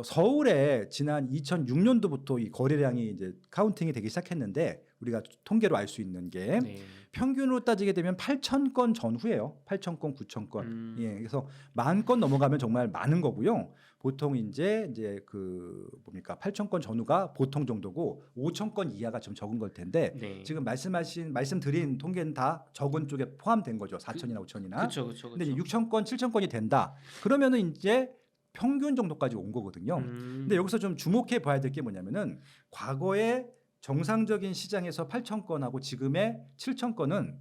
서울에 지난 2006년도부터 이 거래량이 이제 카운팅이 되기 시작했는데 우리가 통계로 알 수 있는 게 네. 평균으로 따지게 되면 8천 건 전후예요. 8천 건, 9천 건. 예, 그래서 10,000건 넘어가면 정말 많은 거고요. 보통 이제 그 뭡니까 8천 건 전후가 보통 정도고 5천 건 이하가 좀 적은 걸 텐데 네. 지금 말씀드린 통계는 다 적은 쪽에 포함된 거죠. 4천이나 5천이나. 그쵸. 근데 이제 6천 건, 7천 건이 된다. 그러면은 이제 평균 정도까지 온 거거든요. 근데 여기서 좀 주목해 봐야 될 게 뭐냐면은 과거에 정상적인 시장에서 8천 건하고 지금의 7천 건은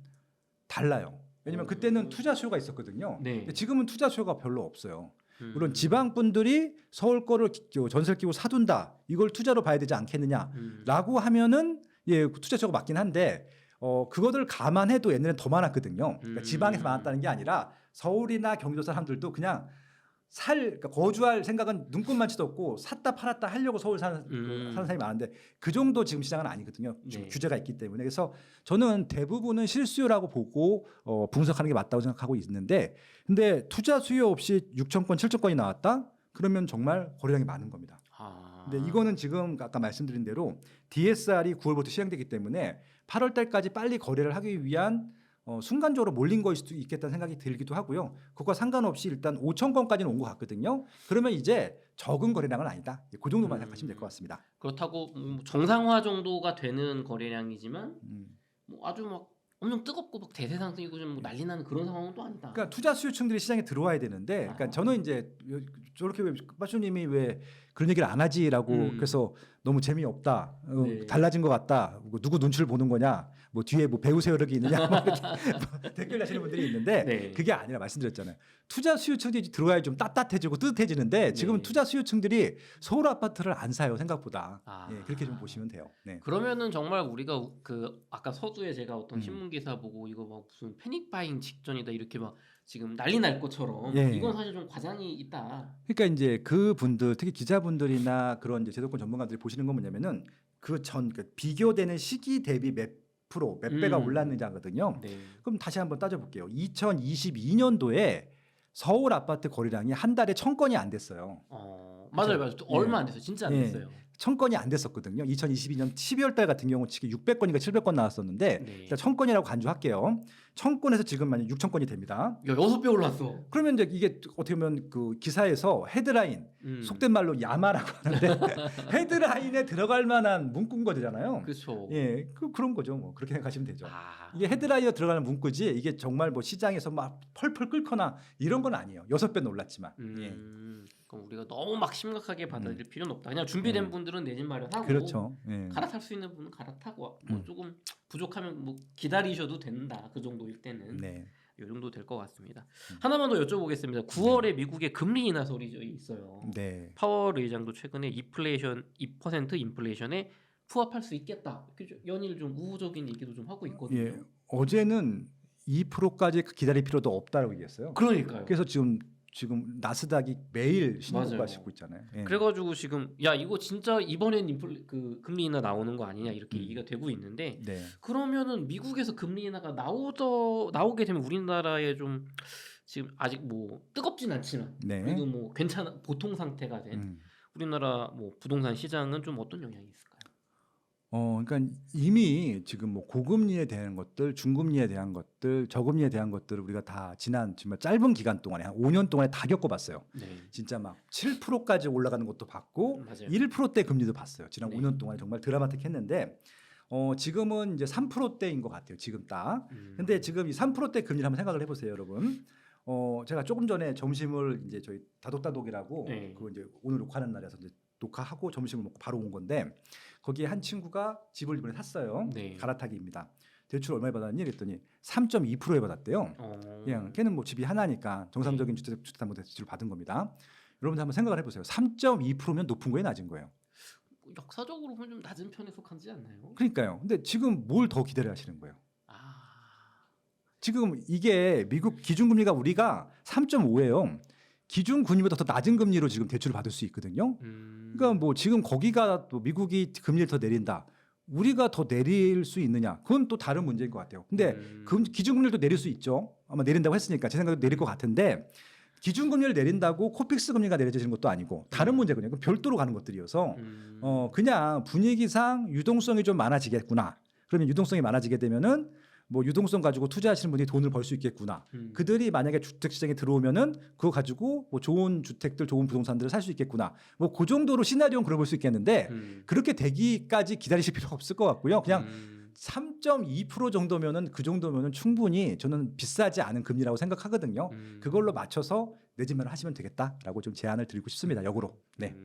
달라요. 왜냐면 그때는 투자 수요가 있었거든요. 네. 근데 지금은 투자 수요가 별로 없어요. 물론 음. 지방 분들이 서울 거를 전세를 끼고 사둔다. 이걸 투자로 봐야 되지 않겠느냐라고 하면은 예, 투자 수요가 맞긴 한데 그거를 감안해도 옛날엔 더 많았거든요. 그러니까 지방에서 많았다는 게 아니라 서울이나 경기도 사람들도 그냥 그러니까 거주할 생각은 눈꼽만치도 없고 샀다 팔았다 하려고 서울 사는 사람이 많은데 그 정도 지금 시장은 아니거든요. 지금 네. 규제가 있기 때문에. 그래서 저는 대부분은 실수요라고 보고 분석하는 게 맞다고 생각하고 있는데 근데 투자 수요 없이 6천 건, 7천 건이 나왔다? 그러면 정말 거래량이 많은 겁니다. 근데 이거는 지금 아까 말씀드린 대로 DSR이 9월부터 시행되기 때문에 8월 달까지 빨리 거래를 하기 위한 순간적으로 몰린 거일 수도 있겠다는 생각이 들기도 하고요. 그것과 상관없이 일단 5천 건까지는 온 것 같거든요. 그러면 이제 적은 거래량은 아니다. 그 정도만 생각하시면 될 것 같습니다. 그렇다고 정상화 정도가 되는 거래량이지만 뭐 아주 막 엄청 뜨겁고 막 대세 상승이고 좀 뭐 난리 나는 그런 상황은 또 아니다. 그러니까 투자 수요층들이 시장에 들어와야 되는데, 그러니까 저는 이제 저렇게 왜 빠쭈님이 왜 그런 얘기를 안 하지라고 그래서 너무 재미없다, 네. 달라진 것 같다, 누구 눈치를 보는 거냐, 뭐 뒤에 뭐 배우 세력이 있느냐, 뭐 이렇게 댓글 하시는 분들이 있는데 네. 그게 아니라 말씀드렸잖아요. 투자 수요층들이 들어와야 좀 따뜻해지고 뜨뜻해지는데 지금 네. 투자 수요층들이 서울 아파트를 안 사요 생각보다. 예, 그렇게 좀 보시면 돼요. 네. 그러면은 정말 우리가 그 아까 서두에 제가 어떤 신문 기사 보고 이거 막 무슨 패닉 바잉 직전이다 이렇게 막 지금 난리 날 것처럼 예. 이건 사실 좀 과장이 있다. 그러니까 이제 그 분들 특히 기자분들이나 그런 이제 제도권 전문가들이 보시는 건 뭐냐면은 그러니까 비교되는 시기 대비 몇 배가 올랐는지 하거든요. 네. 그럼 다시 한번 따져볼게요. 2022년도에 서울 아파트 거래량이 한 달에 1,000건이 안 됐어요. 맞아요. 그렇죠? 얼마 안 됐어요. 진짜 안 예. 됐어요. 1,000건이 안 됐었거든요. 2022년 12월 달 같은 경우 치기 600건인가 700건 나왔었는데 네. 일단 1,000건이라고 간주할게요. 1,000건에서 지금 만약 6,000건이 됩니다. 야, 6배 올랐어. 그러면 이제 이게 어떻게 보면 그 기사에서 헤드라인 속된 말로 야마라고 하는데 헤드라인에 들어갈 만한 문구인 거잖아요. 그렇죠. 예, 그런 거죠. 뭐 그렇게 생각하시면 되죠. 이게 헤드라인에 들어가는 문구지 이게 정말 뭐 시장에서 막 펄펄 끓거나 이런 건 아니에요. 6배는 올랐지만. 예. 그럼 우리가 너무 막 심각하게 받아들일 필요는 없다. 그냥 준비된 분들은 내 집 마련하고 그렇죠. 예. 갈아탈 수 있는 분은 갈아타고 뭐 조금 부족하면 뭐 기다리셔도 된다. 그 정도일 때는 네. 이 정도 될 것 같습니다. 하나만 더 여쭤보겠습니다. 9월에 미국의 금리 인하 소리 있어요. 네. 파월 의장도 최근에 2% 인플레이션에 부합할 수 있겠다. 이렇게 연일 좀 우호적인 얘기도 좀 하고 있거든요. 예. 어제는 2%까지 기다릴 필요도 없다라고 얘기했어요. 그러니까요. 그래서 지금 지금 나스닥이 매일 신고가 맞아요. 싣고 있잖아요. 예. 그래가지고 지금 야 이거 진짜 이번엔 그 금리 인하 나오는 거 아니냐 이렇게 얘기가 되고 있는데 네. 그러면은 미국에서 금리 인하가 나오게 되면 우리나라에 좀 지금 아직 뭐 뜨겁진 않지만 네. 그래도 뭐 괜찮아 보통 상태가 된 우리나라 뭐 부동산 시장은 좀 어떤 영향이 있을까요? 그러니까 이미 지금 뭐 고금리에 대한 것들, 중금리에 대한 것들, 저금리에 대한 것들을 우리가 다 지난 정말 짧은 기간 동안에 한 5년 동안에 다 겪어봤어요. 네. 진짜 막 7%까지 올라가는 것도 봤고 맞아요. 1%대 금리도 봤어요. 지난 네. 5년 동안에 정말 드라마틱했는데 지금은 이제 3%대인 것 같아요. 지금 딱. 근데 지금 이 3%대 금리를 한번 생각을 해보세요, 여러분. 제가 조금 전에 점심을 이제 저희 다독다독이라고 네. 그거 이제 오늘 녹화하는 날에서 이제 녹화하고 점심을 먹고 바로 온 건데 거기에 한 친구가 집을 이번에 샀어요. 네. 갈아타기입니다. 대출 얼마에 받았니? 그랬더니 3.2%에 받았대요. 그냥 걔는 뭐 집이 하나니까 정상적인 주택담보대출을 받은 겁니다. 여러분들 한번 생각을 해보세요. 3.2%면 높은 거예요, 낮은 거예요? 역사적으로 보면 좀 낮은 편에 속하지 않나요? 그러니까요. 근데 지금 뭘 더 기대를 하시는 거예요? 아, 지금 이게 미국 기준금리가 우리가 3.5예요. 기준금리보다 더 낮은 금리로 지금 대출을 받을 수 있거든요. 그러니까 뭐 지금 거기가 또 미국이 금리를 더 내린다. 우리가 더 내릴 수 있느냐? 그건 또 다른 문제인 것 같아요. 근데 기준금리를 또 내릴 수 있죠. 아마 내린다고 했으니까 제 생각에 내릴 것 같은데 기준금리를 내린다고 코픽스 금리가 내려지는 것도 아니고 다른 문제거든요. 그럼 별도로 가는 것들이어서 그냥 분위기상 유동성이 좀 많아지겠구나. 그러면 유동성이 많아지게 되면은 뭐 유동성 가지고 투자하시는 분이 돈을 벌 수 있겠구나. 그들이 만약에 주택 시장에 들어오면은 그거 가지고 뭐 좋은 주택들, 좋은 부동산들을 살 수 있겠구나. 뭐 그 정도로 시나리오는 그려볼 수 있겠는데 그렇게 되기까지 기다리실 필요가 없을 것 같고요. 그냥 3.2% 정도면은 그 정도면은 충분히 저는 비싸지 않은 금리라고 생각하거든요. 그걸로 맞춰서 내지면 하시면 되겠다라고 좀 제안을 드리고 싶습니다. 역으로. 네.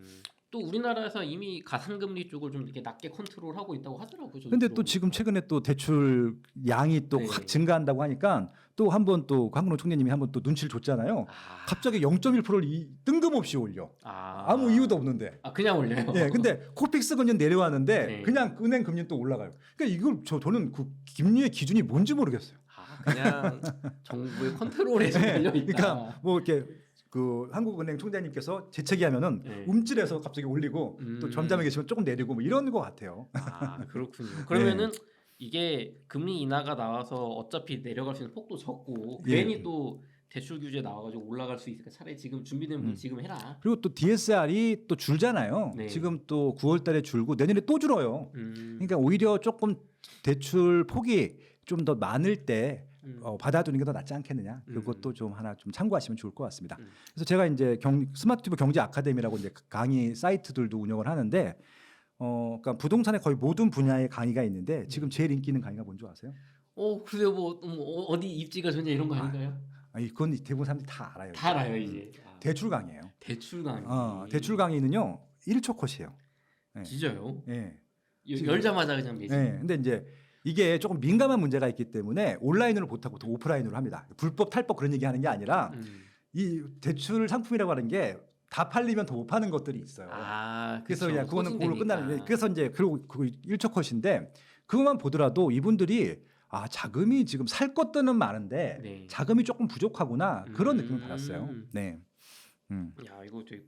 또 우리나라에서 이미 가상금리 쪽을 좀 이렇게 낮게 컨트롤하고 있다고 하더라고요. 저도 근데 또 들어보니까. 지금 최근에 또 대출 양이 또 네. 확 증가한다고 하니까 또 한번 또 황근호 총리님이 한번 또 눈치를 줬잖아요. 갑자기 0.1%를 뜬금없이 올려. 아무 이유도 없는데. 그냥 올려요. 예, 근데 코픽스 금리는 내려왔는데 네. 그냥 은행 금리는 또 올라가요. 그러니까 이걸 저는 그 금리의 기준이 뭔지 모르겠어요. 그냥 정부의 컨트롤에 좀 걸려 있다. 그러니까 뭐 이렇게 그 한국은행 총재님께서 재채기하면은 네. 움찔해서 갑자기 올리고 또 잠잠해 계시면 조금 내리고 뭐 이런 것 같아요. 그렇군요. 그러면은 이게 금리 인하가 나와서 어차피 내려갈 수 있는 폭도 적고 예. 괜히 또 대출 규제 나와가지고 올라갈 수 있으니까 차라리 지금 준비된 분 지금 해라. 그리고 또 DSR이 또 줄잖아요. 네. 지금 또 9월달에 줄고 내년에 또 줄어요. 그러니까 오히려 조금 대출 폭이 좀 더 많을 때 받아두는 게 더 낫지 않겠느냐. 그것도 좀 하나 좀 참고하시면 좋을 것 같습니다. 그래서 제가 이제 스마트튜브 경제 아카데미라고 이제 강의 사이트들도 운영을 하는데, 그러니까 부동산의 거의 모든 분야의 강의가 있는데 지금 제일 인기 있는 강의가 뭔지 아세요? 그래요. 뭐 어디 입지가 좋냐 이런 거 아닌가요? 아니, 그건 대부분 사람들이 다 알아요. 다 알아요 이제. 대출 강의예요. 대출 강의. 대출 강의는요 1초 컷이에요. 네. 진짜요? 예. 열자마자 그냥 매진. 네. 근데 이제 이게 조금 민감한 문제가 있기 때문에 온라인으로 못하고 또 오프라인으로 합니다. 불법 탈법 그런 얘기 하는 게 아니라 이 대출 상품이라고 하는 게 다 팔리면 더 못 파는 것들이 있어요. 그쵸. 그래서 그냥 그거는 그걸로 소진되니까. 끝나는. 그래서 이제 그리고 그거 1초 컷인데 그것만 보더라도 이분들이 자금이 지금 살 것들은 많은데 네. 자금이 조금 부족하구나 그런 느낌을 받았어요. 네. 야 이거 되게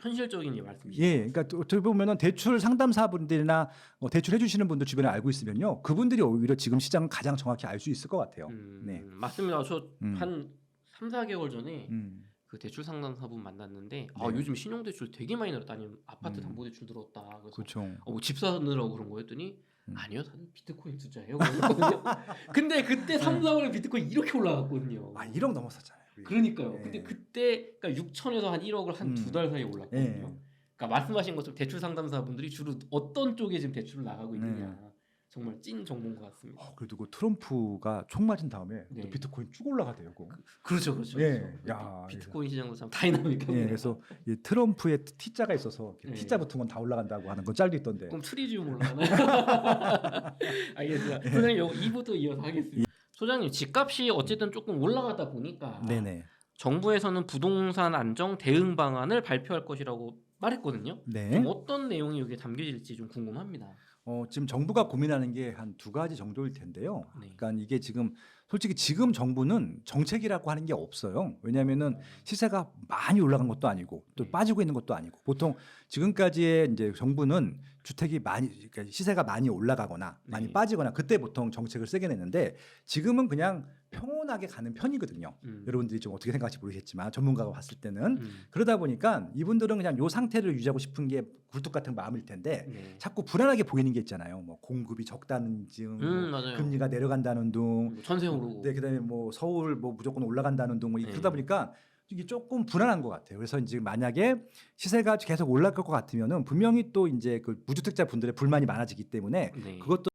현실적인 말씀이시죠. 예, 그러니까 어떻게 보면은 대출 상담사분들이나 대출 해주시는 분들 주변에 알고 있으면요, 그분들이 오히려 지금 시장을 가장 정확히 알 수 있을 것 같아요. 네. 맞습니다. 저 한 3, 4개월 전에 그 대출 상담사분 만났는데 요즘 신용대출 되게 많이 늘었다. 아니면 아파트 담보대출 늘었다. 그래서 그렇죠. 집 사느라고 그런 거였더니 아니요, 다들 비트코인 투자해요. 그랬거든요. 근데 그때 3, 4월에 비트코인 이렇게 올라갔거든요. 1억 넘었었잖아요. 그러니까요. 네. 근데 그때 그러니까 6천에서 한 1억을 한 2달 사이에 올랐거든요. 네. 그러니까 말씀하신 것처럼 대출 상담사분들이 주로 어떤 쪽에 지금 대출을 나가고 있느냐. 정말 찐 정보인 것 같습니다. 그래도 그 트럼프가 총 맞은 다음에 네. 또 비트코인 쭉 올라가대요. 그렇죠. 예. 그렇죠. 야, 비트코인 시장도 참 다이나믹합니다. 예, 그래서 이 트럼프의 T자가 있어서 네. T자 붙은 건 다 올라간다고 하는 건 짤도 있던데. 그럼 트리지움 올라가나요? 알겠습니다. 소장님 2부도 이어서 하겠습니다. 소장님 집값이 어쨌든 조금 올라가다 보니까 네네. 정부에서는 부동산 안정 대응 방안을 발표할 것이라고 말했거든요. 네. 좀 어떤 내용이 여기에 담겨질지 좀 궁금합니다. 지금 정부가 고민하는 게 한 두 가지 정도일 텐데요. 네. 그러니까 이게 지금 솔직히 지금 정부는 정책이라고 하는 게 없어요. 왜냐하면은 시세가 많이 올라간 것도 아니고 또 네. 빠지고 있는 것도 아니고 보통 지금까지의 이제 정부는 주택이 많이 그러니까 시세가 많이 올라가거나 많이 네. 빠지거나 그때 보통 정책을 세게 냈는데 지금은 그냥 평온하게 가는 편이거든요. 여러분들이 좀 어떻게 생각할지 모르겠지만 전문가가 봤을 때는 그러다 보니까 이분들은 그냥 요 상태를 유지하고 싶은 게 굴뚝 같은 마음일 텐데 네. 자꾸 불안하게 보이는 게 있잖아요. 뭐 공급이 적다는 등, 뭐 맞아요. 금리가 내려간다는 등, 전세 오르고. 네, 그다음에 뭐 서울 뭐 무조건 올라간다는 등, 뭐 네. 그러다 보니까 이게 조금 불안한 것 같아요. 그래서 이제 만약에 시세가 계속 올라갈 것 같으면은 분명히 또 이제 그 무주택자 분들의 불만이 많아지기 때문에 네. 그것도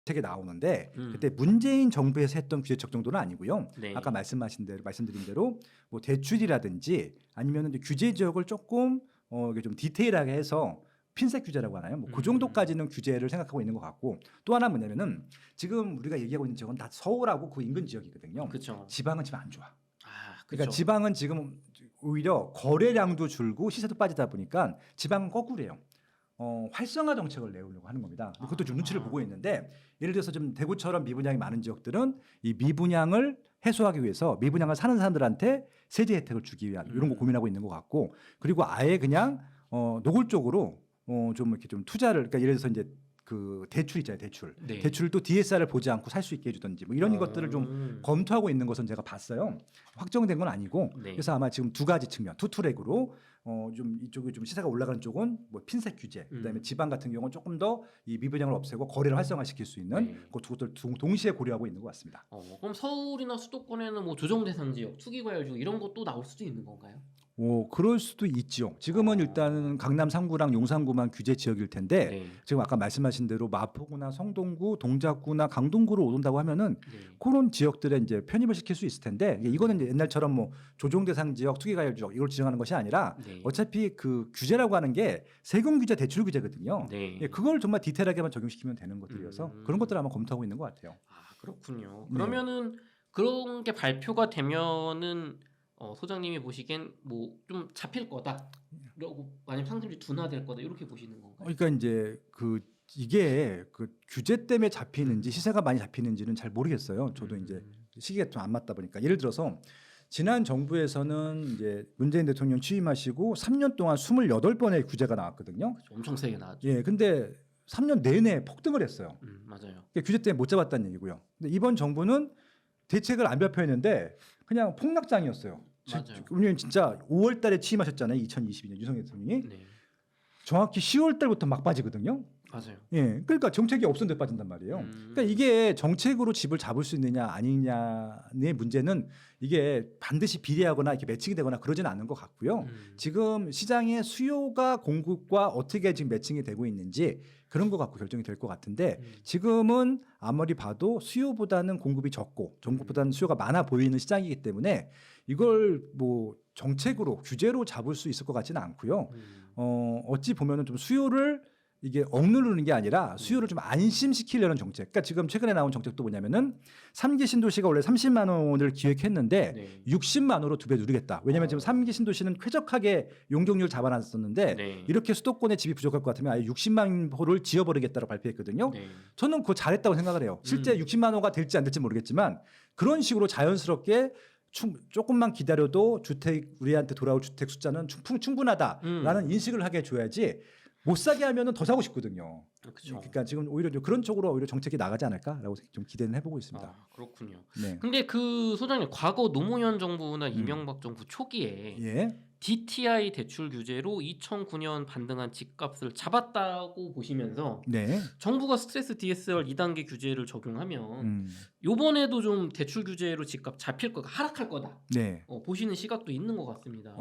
책에 나오는데 음. 그때 문재인 정부에서 했던 규제책 정도는 아니고요. 네. 아까 말씀드린 대로 뭐 대출이라든지 아니면 이제 규제 지역을 조금 이게 좀 디테일하게 해서 핀셋 규제라고 하나요? 뭐 그 정도까지는 규제를 생각하고 있는 것 같고 또 하나 뭐냐면은 지금 우리가 얘기하고 있는 지역은 다 서울하고 그 인근 지역이거든요. 그렇죠. 지방은 지금 안 좋아. 아, 그러니까 그쵸. 지방은 지금 오히려 거래량도 줄고 시세도 빠지다 보니까 지방은 거꾸로예요. 활성화 정책을 내오려고 하는 겁니다. 근데 그것도 좀 눈치를 보고 있는데 예를 들어서 좀 대구처럼 미분양이 많은 지역들은 이 미분양을 해소하기 위해서 미분양을 사는 사람들한테 세제 혜택을 주기 위한 이런 거 고민하고 있는 것 같고 그리고 아예 그냥 노골적으로 좀 이렇게 좀 투자를 그러니까 예를 들어서 이제 그 대출 있잖아요, 대출. 네. 대출도 DSR을 보지 않고 살 수 있게 해주든지 뭐 이런 것들을 좀 검토하고 있는 것은 제가 봤어요. 확정된 건 아니고 네. 그래서 아마 지금 두 가지 측면, 투트랙으로 좀 이쪽이 좀 시세가 올라가는 쪽은 뭐 핀셋 규제, 그다음에 지방 같은 경우는 조금 더 이 미분양을 없애고 거래를 활성화시킬 수 있는 네. 그 두 것들 동시에 고려하고 있는 것 같습니다. 그럼 서울이나 수도권에는 뭐 조정 대상 지역, 투기 과열 지역 이런 것도 나올 수도 있는 건가요? 그럴 수도 있지요. 지금은 일단은 강남 3구랑 용산구만 규제 지역일 텐데 네. 지금 아까 말씀하신 대로 마포구나 성동구, 동작구나 강동구로 오른다고 하면은 네. 그런 지역들에 이제 편입을 시킬 수 있을 텐데 이거는 이제 옛날처럼 뭐 조정 대상 지역, 투기 과열 지역 이걸 지정하는 것이 아니라 네. 어차피 그 규제라고 하는 게 세금 규제, 대출 규제거든요. 네. 예, 그걸 정말 디테일하게만 적용시키면 되는 것들이어서 그런 것들을 아마 검토하고 있는 것 같아요. 아, 그렇군요. 네. 그러면은 그런 게 발표가 되면은 소장님이 보시기엔 뭐 좀 잡힐 거다. 그리고 만약 상승률이 둔화될 거다. 이렇게 보시는 건가요? 그러니까 이제 이게 그 규제 때문에 잡히는지 시세가 많이 잡히는지는 잘 모르겠어요. 저도 이제 시기가 좀 안 맞다 보니까 예를 들어서 지난 정부에서는 이제 문재인 대통령 취임하시고 3년 동안 28번의 규제가 나왔거든요. 그렇죠. 엄청 세게 나왔죠. 예, 근데 3년 내내 폭등을 했어요. 맞아요. 그러니까 규제 때문에 못 잡았다는 얘기고요. 근데 이번 정부는 대책을 안 발표했는데 그냥 폭락장이었어요. 맞아요. 왜냐면 진짜 5월 달에 취임하셨잖아요. 2022년 윤석열 대통령이. 네. 정확히 10월 달부터 막 빠지거든요. 맞아요. 예, 그러니까 정책이 없었는데 빠진단 말이에요. 그러니까 이게 정책으로 집을 잡을 수 있느냐 아니냐의 문제는 이게 반드시 비례하거나 이렇게 매칭이 되거나 그러지는 않는 것 같고요. 지금 시장의 수요가 공급과 어떻게 지금 매칭이 되고 있는지 그런 거 갖고 결정이 될 것 같은데 지금은 아무리 봐도 수요보다는 공급이 적고 공급보다는 수요가 많아 보이는 시장이기 때문에 이걸 뭐 정책으로 규제로 잡을 수 있을 것 같지는 않고요. 어찌 보면은 좀 수요를 이게 억누르는 게 아니라 수요를 좀 안심시키려는 정책. 그러니까 지금 최근에 나온 정책도 뭐냐면은 3기 신도시가 원래 30만 원을 기획했는데 네. 60만 원으로 2배 누르겠다. 왜냐하면 지금 3기 신도시는 쾌적하게 용적률 잡아놨었는데 네. 이렇게 수도권에 집이 부족할 것 같으면 아예 60만 호를 지어버리겠다고 발표했거든요. 네. 저는 그거 잘했다고 생각을 해요. 실제 60만 호가 될지 안 될지 모르겠지만 그런 식으로 자연스럽게 조금만 기다려도 주택 우리한테 돌아올 주택 숫자는 충분하다라는 인식을 하게 해줘야지 못 사게 하면은 더 사고 싶거든요. 그렇죠. 그러니까 지금 오히려 좀 그런 쪽으로 오히려 정책이 나가지 않을까라고 좀 기대는 해보고 있습니다. 아, 그렇군요. 네. 근데 그 소장님 과거 노무현 정부나 이명박 정부 초기에 예. DTI 대출 규제로 2009년 반등한 집값을 잡았다고 보시면서 네. 정부가 스트레스 DSR 2단계 규제를 적용하면 요번에도 좀 대출 규제로 집값 잡힐 거다, 하락할 거다. 네. 보시는 시각도 있는 것 같습니다.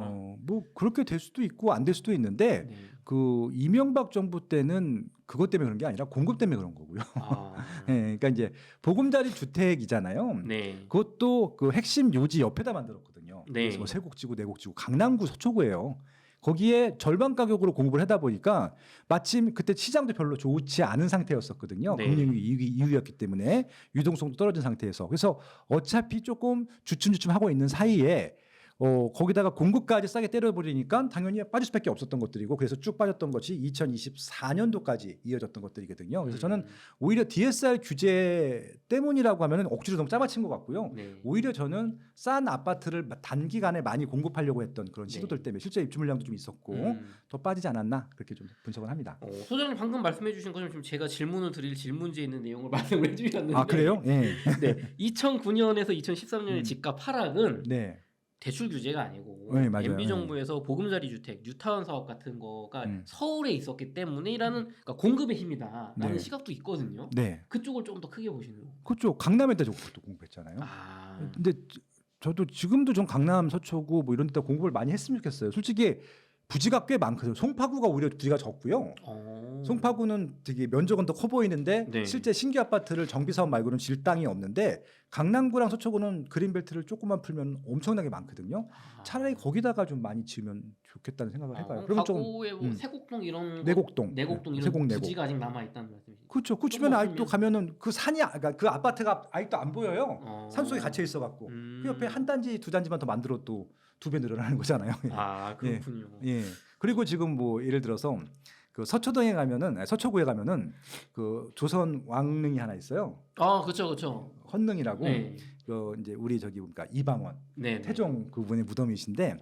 뭐 그렇게 될 수도 있고 안 될 수도 있는데 네. 그 이명박 정부 때는 그것 때문에 그런 게 아니라 공급 때문에 그런 거고요. 아, 네, 그러니까 이제 보금자리 주택이잖아요. 네. 그것도 그 핵심 요지 옆에다 만들었거든요. 네. 그래서 뭐 세곡지구, 내곡지구, 강남구 서초구예요. 거기에 절반 가격으로 공급을 하다 보니까 마침 그때 시장도 별로 좋지 않은 상태였었거든요. 네. 금융위 이유였기 때문에 유동성도 떨어진 상태에서 그래서 어차피 조금 주춤주춤 하고 있는 사이에 거기다가 공급까지 싸게 때려버리니까 당연히 빠질 수밖에 없었던 것들이고 그래서 쭉 빠졌던 것이 2024년도까지 이어졌던 것들이거든요. 그래서 저는 오히려 DSR 규제 때문이라고 하면은 억지로 너무 짜맞힌 것 같고요. 네. 오히려 저는 싼 아파트를 단기간에 많이 공급하려고 했던 그런 네. 시도들 때문에 실제 입주 물량도 좀 있었고 더 빠지지 않았나 그렇게 좀 분석을 합니다. 소장님 방금 말씀해주신 것처럼 지금 제가 질문을 드릴 질문지에 있는 내용을 말씀을 해주셨는데 아 그래요? 예. 네, 2009년에서 2013년의 집값 하락은 네. 대출 규제가 아니고 네, 맞아요. MB 정부에서 보금자리 주택, 뉴타운 사업 같은 거가 서울에 있었기 때문이라는 그러니까 공급의 힘이다라는 네. 시각도 있거든요. 네. 그쪽을 좀 더 크게 보시는 거. 그쪽 강남에다 그것도 공급했잖아요. 아, 근데 저도 지금도 좀 강남 서초구 뭐 이런 데다 공급을 많이 했으면 좋겠어요. 솔직히 부지가 꽤 많거든요. 송파구가 오히려 부지가 적고요. 송파구는 되게 면적은 더 커 보이는데 네. 실제 신규 아파트를 정비 사업 말고는 질 땅이 없는데 강남구랑 서초구는 그린벨트를 조금만 풀면 엄청나게 많거든요. 차라리 거기다가 좀 많이 지으면 좋겠다는 생각을 해봐요. 그러면 좀 과거에 뭐 세곡동 이런 내곡동, 내곡동 이런 세곡, 내곡. 부지가 아직 남아 있다는 말씀이시죠? 그렇죠. 그 주변에 아직도 가면은 그 산이 그러니까 그 아파트가 아직도 안 보여요. 산 속에 갇혀 있어갖고 그 옆에 한 단지 두 단지만 더 만들어도 2배 늘어나는 거잖아요. 아 그렇군요. 예. 그리고 지금 뭐 예를 들어서 그 서초동에 가면은 서초구에 가면은 그 조선 왕릉이 하나 있어요. 아 그렇죠, 그렇죠. 헌릉이라고. 네. 그 이제 우리 저기 그러니까 이방원 네. 태종 그분의 무덤이신데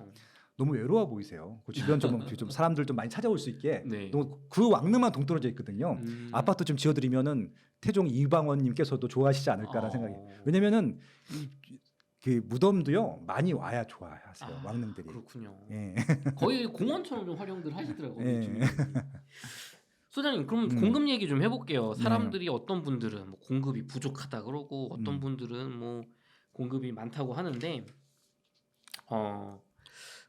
너무 외로워 보이세요. 그 주변 좀 사람들 좀 많이 찾아올 수 있게. 네. 너무 그 왕릉만 동떨어져 있거든요. 아파트 좀 지어드리면은 태종 이방원님께서도 좋아하시지 않을까라는 생각이. 왜냐면은 그 무덤도요 많이 와야 좋아하세요. 왕릉들이. 그렇군요. 예. 거의 공원처럼 좀 활용들 하시더라고요. 예. 소장님 그럼 공급 얘기 좀 해볼게요. 사람들이 어떤 분들은 뭐 공급이 부족하다 그러고 어떤 분들은 뭐 공급이 많다고 하는데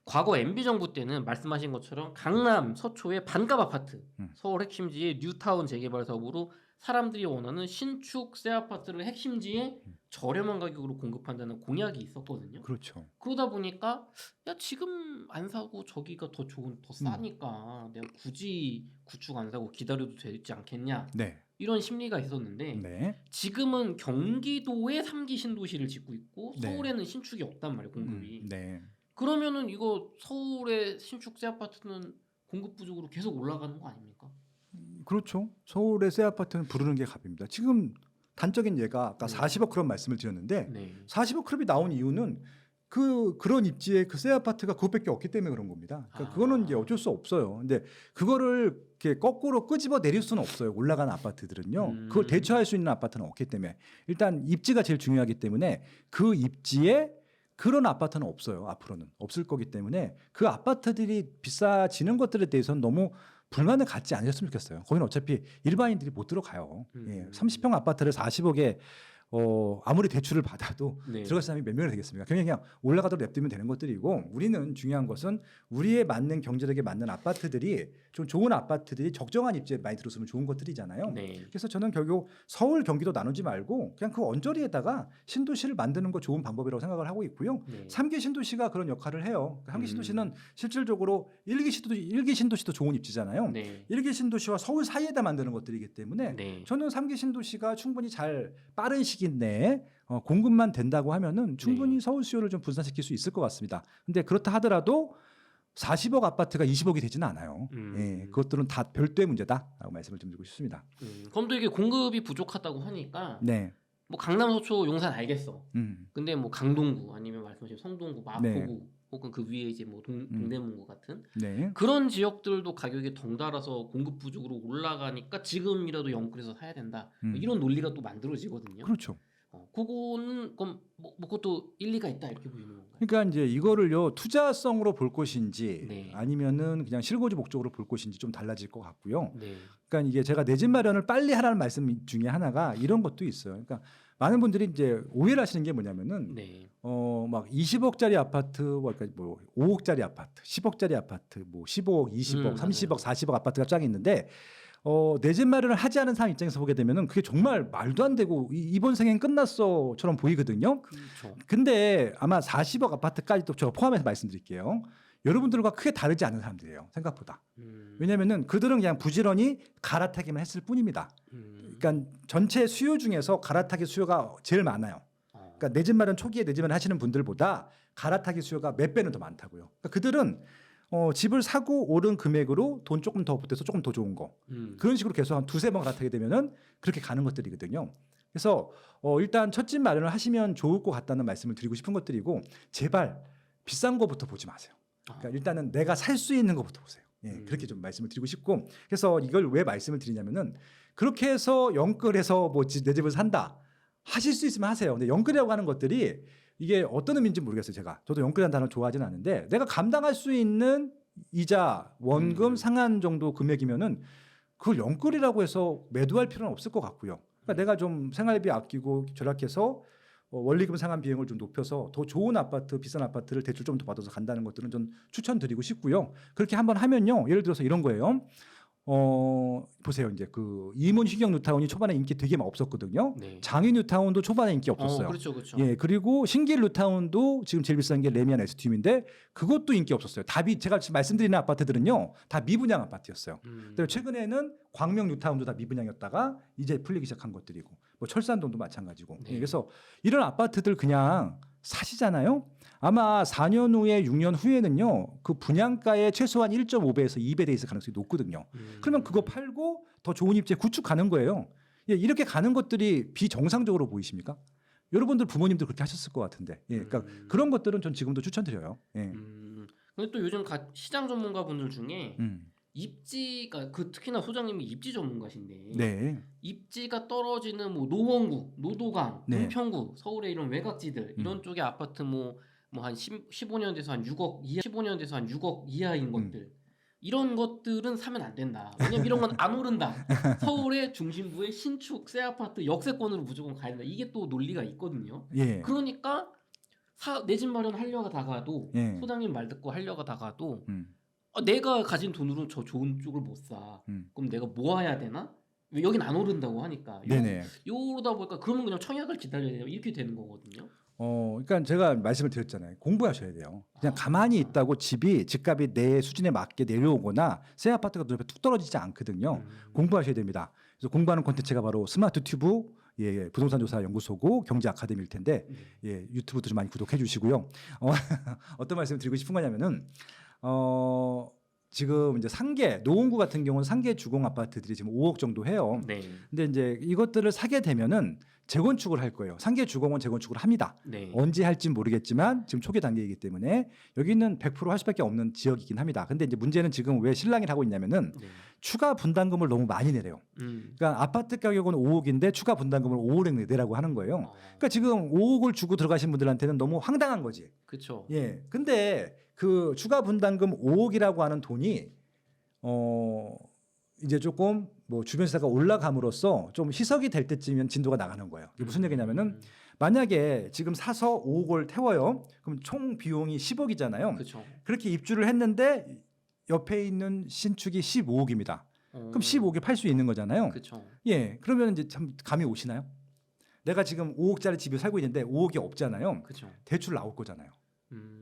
과거 MB 정부 때는 말씀하신 것처럼 강남 서초의 반값 아파트, 서울 핵심지의 뉴타운 재개발 사업으로 사람들이 원하는 신축 새 아파트를 핵심지에 저렴한 가격으로 공급한다는 공약이 있었거든요. 그렇죠. 그러다 보니까 야 지금 안 사고 저기가 더 좋은 더 싸니까 내가 굳이 구축 안 사고 기다려도 되지 않겠냐. 네. 이런 심리가 있었는데 네. 지금은 경기도에 3기 신도시를 짓고 있고 네. 서울에는 신축이 없단 말이에요. 공급이. 네. 그러면은 이거 서울의 신축 새 아파트는 공급 부족으로 계속 올라가는 거 아닙니까? 그렇죠. 서울의 새 아파트는 부르는 게 값입니다. 지금 단적인 예가 아까 40억 그런 말씀을 드렸는데 네. 40억 클럽이 나온 이유는 그런 입지에 그 새 아파트가 그것밖에 없기 때문에 그런 겁니다. 그러니까 그거는 이제 어쩔 수 없어요. 근데 그거를 이렇게 거꾸로 끄집어 내릴 수는 없어요. 올라가는 아파트들은요. 그걸 대처할 수 있는 아파트는 없기 때문에 일단 입지가 제일 중요하기 때문에 그 입지에 그런 아파트는 없어요. 앞으로는 없을 거기 때문에 그 아파트들이 비싸지는 것들에 대해서는 너무 불만을 갖지 않으셨으면 좋겠어요. 거기는 어차피 일반인들이 못 들어가요. 예, 30평 아파트를 40억에 아무리 대출을 받아도 네. 들어갈 사람이 몇 명이 되겠습니까? 그냥 올라가도록 냅두면 되는 것들이고 우리는 중요한 것은 우리에 맞는 경제력에 맞는 아파트들이 좀 좋은 아파트들이 적정한 입지에 많이 들어서면 좋은 것들이잖아요. 네. 그래서 저는 결국 서울 경기도 나누지 말고 그냥 그 언저리에다가 신도시를 만드는 거 좋은 방법이라고 생각을 하고 있고요. 네. 3기 신도시가 그런 역할을 해요. 3기 신도시는 실질적으로 1기 신도시도 좋은 입지잖아요. 네. 1기 신도시와 서울 사이에다 만드는 것들이기 때문에 네. 저는 3기 신도시가 충분히 잘 빠른 시기 내에 공급만 된다고 하면은 충분히 서울 수요를 좀 분산시킬 수 있을 것 같습니다. 근데 그렇다 하더라도 40억 아파트가 20억이 되지는 않아요. 예, 그것들은 다 별도의 문제다라고 말씀을 좀 드리고 싶습니다. 그럼 또 이게 공급이 부족하다고 하니까 네. 뭐 강남, 서초, 용산 알겠어. 음. 근데 뭐 강동구 아니면 말씀하신 성동구, 마포구 네. 혹은 그 위에 이제 뭐 동대문구 같은 네. 그런 지역들도 가격이 덩달아서 공급 부족으로 올라가니까 지금이라도 영끌해서 사야 된다. 이런 논리가 또 만들어지거든요. 그렇죠. 그거는 그럼 뭐 그것도 일리가 있다 이렇게 보이는 건가요? 그러니까 이제 이거를요 투자성으로 볼 것인지 네. 아니면은 그냥 실거주 목적으로 볼 것인지 좀 달라질 것 같고요. 네. 그러니까 이게 제가 내 집 마련을 빨리 하라는 말씀 중에 하나가 이런 것도 있어요. 그러니까 많은 분들이 이제 오해를 하시는 게 뭐냐면은 네. 막 20억짜리 아파트, 그러니까 뭐 5억짜리 아파트, 10억짜리 아파트, 뭐 15억, 20억, 30억, 40억 아파트가 쫙 있는데 내 집 마련을 하지 않은 사람 입장에서 보게 되면은 그게 정말 말도 안 되고 이번 생엔 끝났어처럼 보이거든요. 그렇죠. 근데 아마 40억 아파트까지도 제가 포함해서 말씀드릴게요. 여러분들과 크게 다르지 않은 사람들이에요. 생각보다. 왜냐면은 그들은 그냥 부지런히 갈아타기만 했을 뿐입니다. 그러니까 전체 수요 중에서 갈아타기 수요가 제일 많아요. 그러니까 내 집 마련 초기에 내 집 마련 하시는 분들보다 갈아타기 수요가 몇 배는 더 많다고요. 그러니까 그들은 집을 사고 오른 금액으로 돈 조금 더 보태서 조금 더 좋은 거 그런 식으로 계속 한 두세 번 갈아타게 되면은 그렇게 가는 것들이거든요. 그래서 일단 첫 집 마련을 하시면 좋을 것 같다는 말씀을 드리고 싶은 것들이고 제발 비싼 거부터 보지 마세요. 그러니까 일단은 내가 살 수 있는 것부터 보세요. 예, 그렇게 좀 말씀을 드리고 싶고 그래서 이걸 왜 말씀을 드리냐면은 그렇게 해서 영끌해서 뭐 내 집을 산다 하실 수 있으면 하세요. 근데 영끌이라고 하는 것들이 이게 어떤 의미인지 모르겠어요. 저도 영끌이라는 단어를 좋아하지는 않는데 내가 감당할 수 있는 이자, 원금, 상한 정도 금액이면은 그걸 영끌이라고 해서 매도할 필요는 없을 것 같고요. 그러니까 내가 좀 생활비 아끼고 절약해서 원리금 상환 비용을 좀 높여서 더 좋은 아파트, 비싼 아파트를 대출 좀 더 받아서 간다는 것들은 전 추천드리고 싶고요. 그렇게 한번 하면요. 예를 들어서 이런 거예요. 보세요. 이제 그 이문 휴경 뉴타운이 초반에 인기 되게 막 없었거든요. 네. 장위 뉴타운도 초반에 인기 없었어요. 그렇죠, 그렇죠. 예, 그리고 신길 뉴타운도 지금 제일 비싼 게 레미안 STU인데 그것도 인기 없었어요. 제가 지금 말씀드리는 아파트들은요, 다 미분양 아파트였어요. 그리고 최근에는 광명 뉴타운도 다 미분양이었다가 이제 풀리기 시작한 것들이고, 뭐 철산동도 마찬가지고. 네. 예, 그래서 이런 아파트들 그냥 사시잖아요. 아마 4년 후에 6년 후에는요 그 분양가의 최소한 1.5배에서 2배 돼 있을 가능성이 높거든요. 그러면 그거 팔고 더 좋은 입지에 구축하는 거예요. 예, 이렇게 가는 것들이 비정상적으로 보이십니까? 여러분들 부모님들 그렇게 하셨을 것 같은데, 예, 그러니까 그런 것들은 전 지금도 추천드려요. 예. 근데 또 요즘 시장 전문가분들 중에 입지가 특히나 소장님이 입지 전문가신데 네. 입지가 떨어지는 뭐 노원구, 노도강, 네. 은평구, 서울의 이런 외곽지들 이런 쪽의 아파트 뭐 한 15년 돼서 한 6억 이하, 15년 돼서 한 6억 이하인 것들 이런 것들은 사면 안 된다. 왜냐면 이런 건 안 오른다. 서울의 중심부의 신축 새 아파트 역세권으로 무조건 가야 된다. 이게 또 논리가 있거든요. 예. 그러니까 내 집 마련 하려다가도 예. 소장님 말 듣고 하려다가도 내가 가진 돈으로 저 좋은 쪽을 못 사. 그럼 내가 모아야 되나? 왜 여긴 안 오른다고 하니까. 네네. 요러다 보니까 그러면 그냥 청약을 기다려야 돼요. 이렇게 되는 거거든요. 그러니까 제가 말씀을 드렸잖아요. 공부하셔야 돼요. 그냥 가만히 있다고 집값이 내 수준에 맞게 내려오거나 새 아파트가 눈앞에 툭 떨어지지 않거든요. 공부하셔야 됩니다. 그래서 공부하는 콘텐츠가 바로 스마트 튜브, 예, 부동산 조사 연구소고 경제 아카데미일 텐데, 예, 유튜브도 좀 많이 구독해 주시고요. 어떤 말씀을 드리고 싶은 거냐면은, 지금 이제 상계, 노원구 같은 경우는 상계 주공 아파트들이 지금 5억 정도 해요. 네. 근데 이제 이것들을 사게 되면은 재건축을 할 거예요. 상계 주공은 재건축을 합니다. 네. 언제 할지 모르겠지만 지금 초기 단계이기 때문에 여기는 100% 할 수밖에 없는 지역이긴 합니다. 근데 이제 문제는 지금 왜 실랑이를 하고 있냐면은 추가 분담금을 너무 많이 내려요. 그러니까 아파트 가격은 5억인데 추가 분담금을 5억 내라고 하는 거예요. 그러니까 지금 5억을 주고 들어가신 분들한테는 너무 황당한 거지. 그렇죠. 예. 근데 그 추가 분담금 5억이라고 하는 돈이 이제 조금 뭐 주변 시세가 올라감으로써 좀 희석이 될 때쯤이면 진도가 나가는 거예요. 이게 무슨 얘기냐면은 만약에 지금 사서 5억을 태워요. 그럼 총 비용이 10억이잖아요. 그렇죠. 그렇게 입주를 했는데 옆에 있는 신축이 15억입니다. 그럼 15억에 팔 수 있는 거잖아요. 그렇죠. 예. 그러면 이제 참 감이 오시나요? 내가 지금 5억짜리 집에 살고 있는데 5억이 없잖아요. 그렇죠. 대출 나올 거잖아요.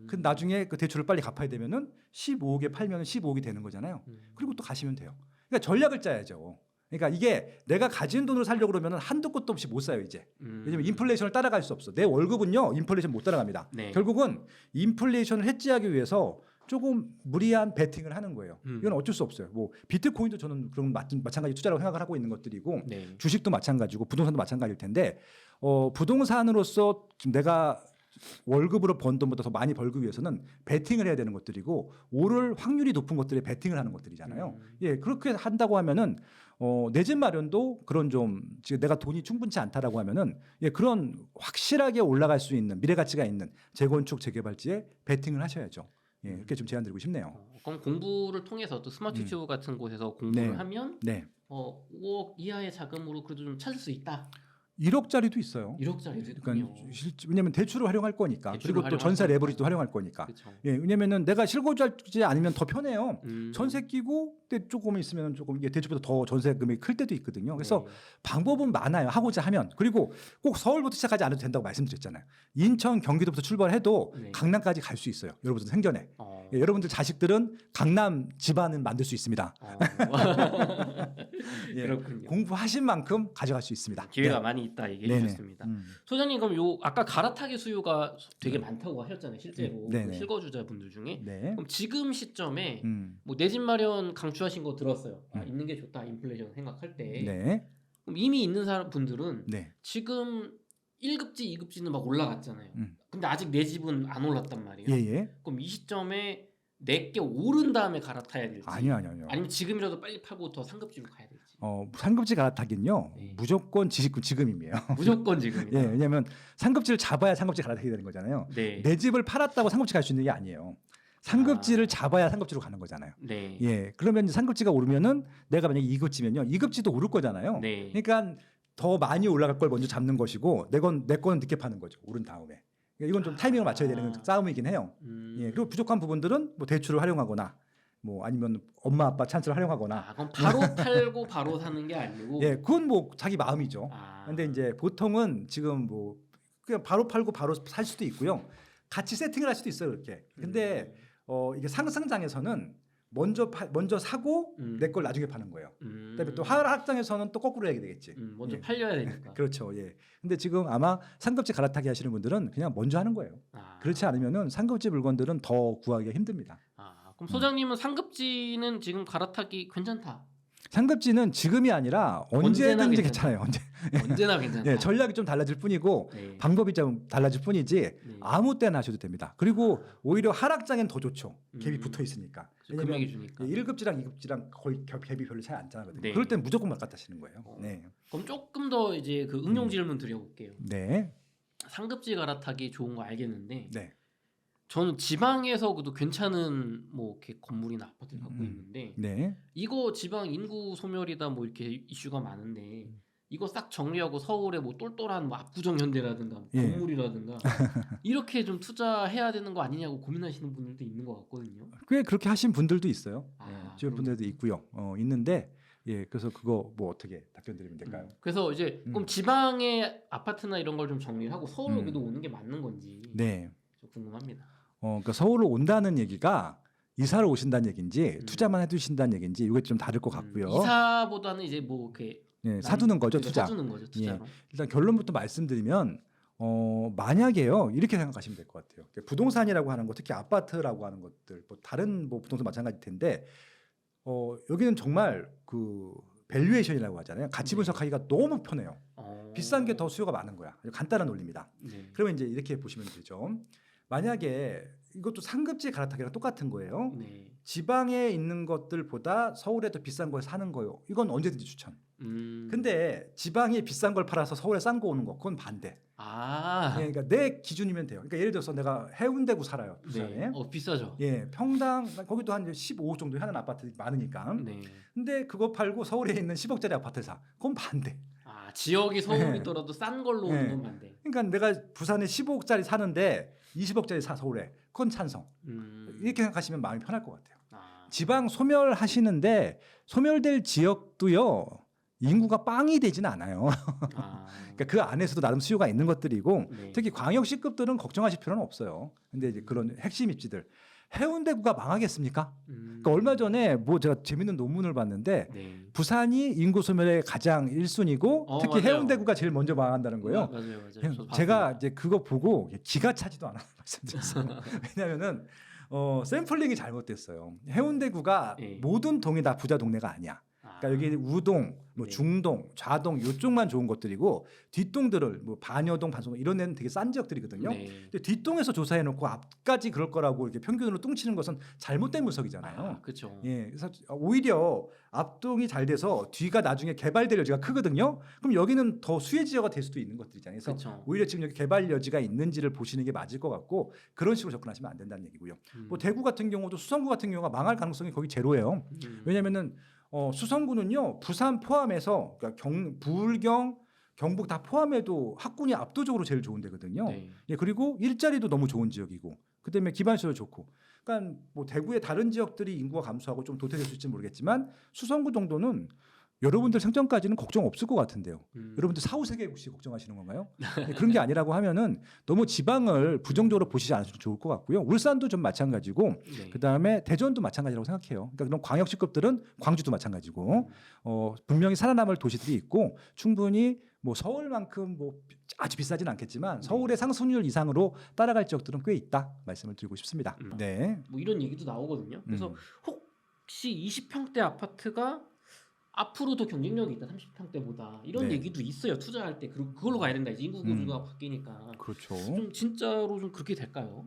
그 나중에 그 대출을 빨리 갚아야 되면은 15억에 팔면 15억이 되는 거잖아요. 그리고 또 가시면 돼요. 그러니까 전략을 짜야죠. 그러니까 이게 내가 가진 돈으로 살려고 그러면 한도 끝도 없이 못 사요 이제. 왜냐면 인플레이션을 따라갈 수 없어. 내 월급은요 인플레이션 못 따라갑니다. 네. 결국은 인플레이션을 해지하기 위해서 조금 무리한 베팅을 하는 거예요. 이건 어쩔 수 없어요. 뭐 비트코인도 저는 그런 마찬가지 투자라고 생각을 하고 있는 것들이고 네. 주식도 마찬가지고 부동산도 마찬가지일 텐데 부동산으로서 지금 내가 월급으로 번 돈보다 더 많이 벌기 위해서는 베팅을 해야 되는 것들이고 오를 확률이 높은 것들에 베팅을 하는 것들이잖아요. 예, 그렇게 한다고 하면은 내 집 마련도 그런 좀 지금 내가 돈이 충분치 않다라고 하면은 예, 그런 확실하게 올라갈 수 있는 미래 가치가 있는 재건축 재개발지에 베팅을 하셔야죠. 예, 이렇게 좀 제안드리고 싶네요. 그럼 공부를 통해서 또 스마트 튜브 같은 곳에서 공부를 네. 하면 네. 5억 이하의 자금으로 그래도 좀 찾을 수 있다. 1억짜리도 있어요. 1억짜리도 그러니까 왜냐면 대출을 활용할 거니까. 그리고 또 전세 레버리지도 활용할 거니까. 그렇죠. 예, 왜냐면은 내가 실거주하지 않으면 더 편해요. 전세 끼고 때 조금 있으면 조금 이게 대출보다 더 전세 금액이 클 때도 있거든요. 그래서 네. 방법은 많아요. 하고자 하면. 그리고 꼭 서울부터 시작하지 않아도 된다고 말씀드렸잖아요. 인천, 경기도부터 출발해도 네. 강남까지 갈 수 있어요. 여러분들 생전에. 예, 여러분들 자식들은 강남 집안은 만들 수 있습니다. 예, 그렇군요. 공부하신 만큼 가져갈 수 있습니다. 기회가 네. 많이 많이 있다 얘기해 네네. 주셨습니다. 소장님 그럼 요 아까 갈아타기 수요가 되게 많다고 하셨잖아요. 실제로 네네. 그 실거주자분들 중에. 네. 그럼 지금 시점에 음. 뭐 내 집 마련 강추하신 거 들었어요. 아, 음. 있는 게 좋다. 인플레이션 생각할 때. 네. 그럼 이미 있는 사람 분들은 네. 지금 1급지, 2급지는 막 올라갔잖아요. 음. 근데 아직 내 집은 안 올랐단 말이에요. 예예. 그럼 이 시점에 내게 오른 다음에 갈아타야 될지 아니요. 아니면 지금이라도 빨리 팔고 더 상급지로 가야 될지 상급지 갈아타기는요. 네. 무조건 지금임이에요. 무조건 지금이다. 예, 왜냐하면 상급지를 잡아야 상급지 갈아타게 되는 거잖아요. 네. 내 집을 팔았다고 상급지 갈 수 있는 게 아니에요. 상급지를 잡아야 상급지로 가는 거잖아요. 네. 예, 그러면 상급지가 오르면은 내가 만약에 2급지면요, 2급지도 오를 거잖아요. 네. 그러니까 더 많이 올라갈 걸 먼저 잡는 것이고, 내 거는 늦게 파는 거죠. 오른 다음에. 그러니까 이건 좀 타이밍을 맞춰야 되는 싸움이긴 해요. 예, 그리고 부족한 부분들은 뭐 대출을 활용하거나, 뭐 아니면 엄마 아빠 찬스를 활용하거나. 그럼 바로 팔고 바로 사는 게 아니고. 예, 그건 뭐 자기 마음이죠. 아. 근데 이제 보통은 지금 뭐 그냥 바로 팔고 바로 살 수도 있고요. 같이 세팅을 할 수도 있어요, 그렇게. 근데 이게 상승장에서는 먼저 사고 내 걸 나중에 파는 거예요. 그다음에 또 하락장에서는 또 거꾸로 해야 되겠지. 먼저 예. 팔려야 되니까. 그렇죠. 예. 근데 지금 아마 상급지 갈아타기 하시는 분들은 그냥 먼저 하는 거예요. 그렇지 않으면은 상급지 물건들은 더 구하기가 힘듭니다. 그럼 소장님은 상급지는 지금 갈아타기 괜찮다. 상급지는 지금이 아니라 언제든지 괜찮아요. 언제나 괜찮다. 예, 전략이 좀 달라질 뿐이고 네. 방법이 좀 달라질 뿐이지 네. 아무 때나 하셔도 됩니다. 그리고 오히려 하락장엔 더 좋죠. 갭이 붙어 있으니까. 금액이 주니까. 1급지랑 2급지랑 거의 갭이 별로 차이 안 나거든요. 네. 그럴 땐 무조건 바깥하시는 거예요. 네. 그럼 조금 더 이제 그 응용 질문 드려볼게요. 네. 상급지 갈아타기 좋은 거 알겠는데 네. 저는 지방에서도 괜찮은 뭐 이렇게 건물이나 아파트를 갖고 있는데 네. 이거 지방 인구 소멸이다 뭐 이렇게 이슈가 많은데 이거 싹 정리하고 서울에 뭐 똘똘한 뭐 압구정 현대라든가 예. 건물이라든가 이렇게 좀 투자해야 되는 거 아니냐고 고민하시는 분들도 있는 것 같거든요. 꽤 그렇게 하신 분들도 있어요. 아, 주변 분들도 있고요. 있는데 예, 그래서 그거 뭐 어떻게 답변드리면 될까요? 그래서 이제 그럼 지방의 아파트나 이런 걸 좀 정리를 하고 서울로 그래도 오는 게 맞는 건지 네. 좀 궁금합니다. 그러니까 서울로 온다는 얘기가 이사를 오신다는 얘기인지 투자만 해두신다는 얘기인지 이게 좀 다를 것 같고요. 이사보다는 이제 뭐 이렇게 예, 사두는 거죠, 그러니까 투자. 사두는 거죠, 투자로. 예, 일단 결론부터 말씀드리면 만약에요 이렇게 생각하시면 될 것 같아요. 부동산이라고 하는 것, 특히 아파트라고 하는 것들, 뭐 다른 뭐 부동산 마찬가지일 텐데 여기는 정말 그 밸류에이션이라고 하잖아요. 가치 분석하기가 너무 편해요. 비싼 게 더 수요가 많은 거야. 아주 간단한 논리입니다. 네. 그러면 이제 이렇게 보시면 되죠. 만약에 이것도 상급지 갈아타기랑 똑같은 거예요. 네. 지방에 있는 것들보다 서울에 더 비싼 걸 사는 거요. 이건 언제든지 추천. 근데 지방에 비싼 걸 팔아서 서울에 싼 거 오는 거 그건 반대. 예, 그러니까 내 기준이면 돼요. 그러니까 예를 들어서 내가 해운대구 살아요. 부산에. 네. 비싸죠. 예, 평당 거기도 한 15억 정도 하는 아파트 많으니까. 네. 근데 그거 팔고 서울에 있는 10억짜리 아파트 사. 그건 반대. 지역이 서울이더라도 싼 걸로 오는 네. 건 반대. 그러니까 내가 부산에 15억짜리 사는데 20억짜리 사 서울에. 그건 찬성. 이렇게 생각하시면 마음이 편할 것 같아요. 지방 소멸하시는데 소멸될 지역도요. 인구가 빵이 되지는 않아요. 그러니까 그 안에서도 나름 수요가 있는 것들이고 네. 특히 광역시급들은 걱정하실 필요는 없어요. 근데 이제 그런 핵심 입지들 해운대구가 망하겠습니까? 그러니까 얼마 전에 뭐 제가 재밌는 논문을 봤는데 네. 부산이 인구 소멸의 가장 1순위고 특히 맞아요. 해운대구가 제일 먼저 망한다는 거예요. 맞아요. 저도 제가 봤습니다. 이제 그거 보고 기가 차지도 않아 말씀드렸어요. 왜냐하면은 샘플링이 잘못됐어요. 해운대구가 네. 모든 동이 다 부자 동네가 아니야. 그러니까 여기 우동, 뭐 네. 중동, 좌동 이쪽만 좋은 것들이고 뒷동들을 뭐 반여동, 반소동 이런 데는 되게 싼 지역들이거든요. 네. 근데 뒷동에서 조사해 놓고 앞까지 그럴 거라고 이렇게 평균으로 뚱치는 것은 잘못된 분석이잖아요. 그렇죠. 예, 그래서 오히려 앞동이 잘 돼서 뒤가 나중에 개발될 여지가 크거든요. 그럼 여기는 더 수혜 지역가 될 수도 있는 것들이잖아요. 그래서 그쵸. 오히려 지금 여기 개발 여지가 있는지를 보시는 게 맞을 것 같고 그런 식으로 접근하시면 안 된다는 얘기고요. 뭐 대구 같은 경우도 수성구 같은 경우가 망할 가능성이 거의 제로예요. 왜냐하면은 수성구는요 부산 포함해서 그러니까 불경, 경북 다 포함해도 학군이 압도적으로 제일 좋은 데거든요. 네. 예, 그리고 일자리도 너무 좋은 지역이고 그다음에 기반시설도 좋고. 그러니까 뭐 대구의 다른 지역들이 인구가 감소하고 좀 도태될 수 있을지 모르겠지만 수성구 정도는 여러분들 생전까지는 걱정 없을 것 같은데요. 여러분들 사후 세계 혹시 걱정하시는 건가요? 네, 그런 게 아니라고 하면은 너무 지방을 부정적으로 보시지 않으셔도 좋을 것 같고요. 울산도 좀 마찬가지고 네. 그다음에 대전도 마찬가지라고 생각해요. 그러니까 그런 광역시급들은 광주도 마찬가지고 분명히 살아남을 도시들이 있고 충분히 뭐 서울만큼 뭐 아주 비싸진 않겠지만 서울의 상승률 이상으로 따라갈 지역들은 꽤 있다 말씀을 드리고 싶습니다. 네. 뭐 이런 얘기도 나오거든요. 그래서 혹시 20평대 아파트가 앞으로도 경쟁력이 있다 30평대보다 이런 네. 얘기도 있어요. 투자할 때 그걸로 가야 된다. 이제 인구 구조가 바뀌니까 그렇죠. 좀 진짜로 좀 그렇게 될까요?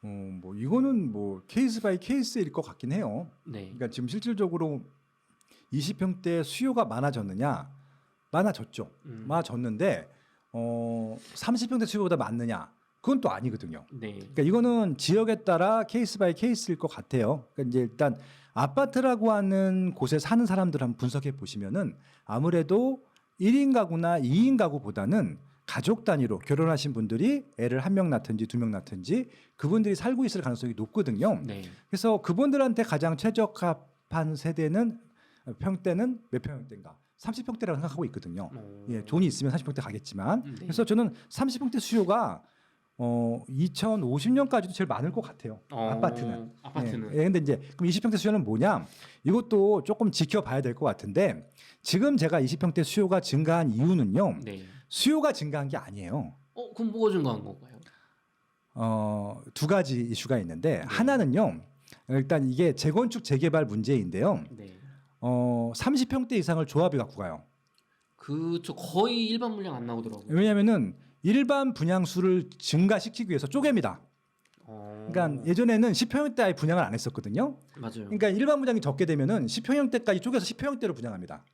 뭐 이거는 뭐 케이스 바이 케이스일 것 같긴 해요. 네. 그러니까 지금 실질적으로 20평대 수요가 많아졌느냐? 많아졌죠. 많아졌는데 30평대 수요보다 많느냐? 그건 또 아니거든요. 네. 그러니까 이거는 지역에 따라 케이스 바이 케이스일 것 같아요. 그러니까 이제 일단 아파트라고 하는 곳에 사는 사람들 한번 분석해 보시면은 아무래도 1인 가구나 2인 가구보다는 가족 단위로 결혼하신 분들이 애를 한 명 낳든지 두 명 낳든지 그분들이 살고 있을 가능성이 높거든요. 네. 그래서 그분들한테 가장 최적합한 세대는 평대는 몇 평대인가? 30평대라고 생각하고 있거든요. 예, 돈이 있으면 30평대 가겠지만 네. 그래서 저는 30평대 수요가 2050년까지도 제일 많을 것 같아요. 아파트는. 아파트는. 예, 근데 이제 그럼 20평대 수요는 뭐냐? 이것도 조금 지켜봐야 될 것 같은데 지금 제가 20평대 수요가 증가한 이유는요. 네. 수요가 증가한 게 아니에요. 그럼 뭐가 증가한 건가요? 두 가지 이슈가 있는데 하나는요. 일단 이게 재건축 재개발 문제인데요. 네. 30평대 이상을 조합이 갖고 가요. 그저 거의 일반 물량 안 나오더라고요. 왜냐하면은 일반 분양수를 증가시키기 위해서 쪼갭니다. 그러니까 예전에는 10평형대 아예 분양을 안 했었거든요. 맞아요. 그러니까 일반 분양이 적게 되면은 10평형대까지 쪼개서 10평형대로 분양합니다.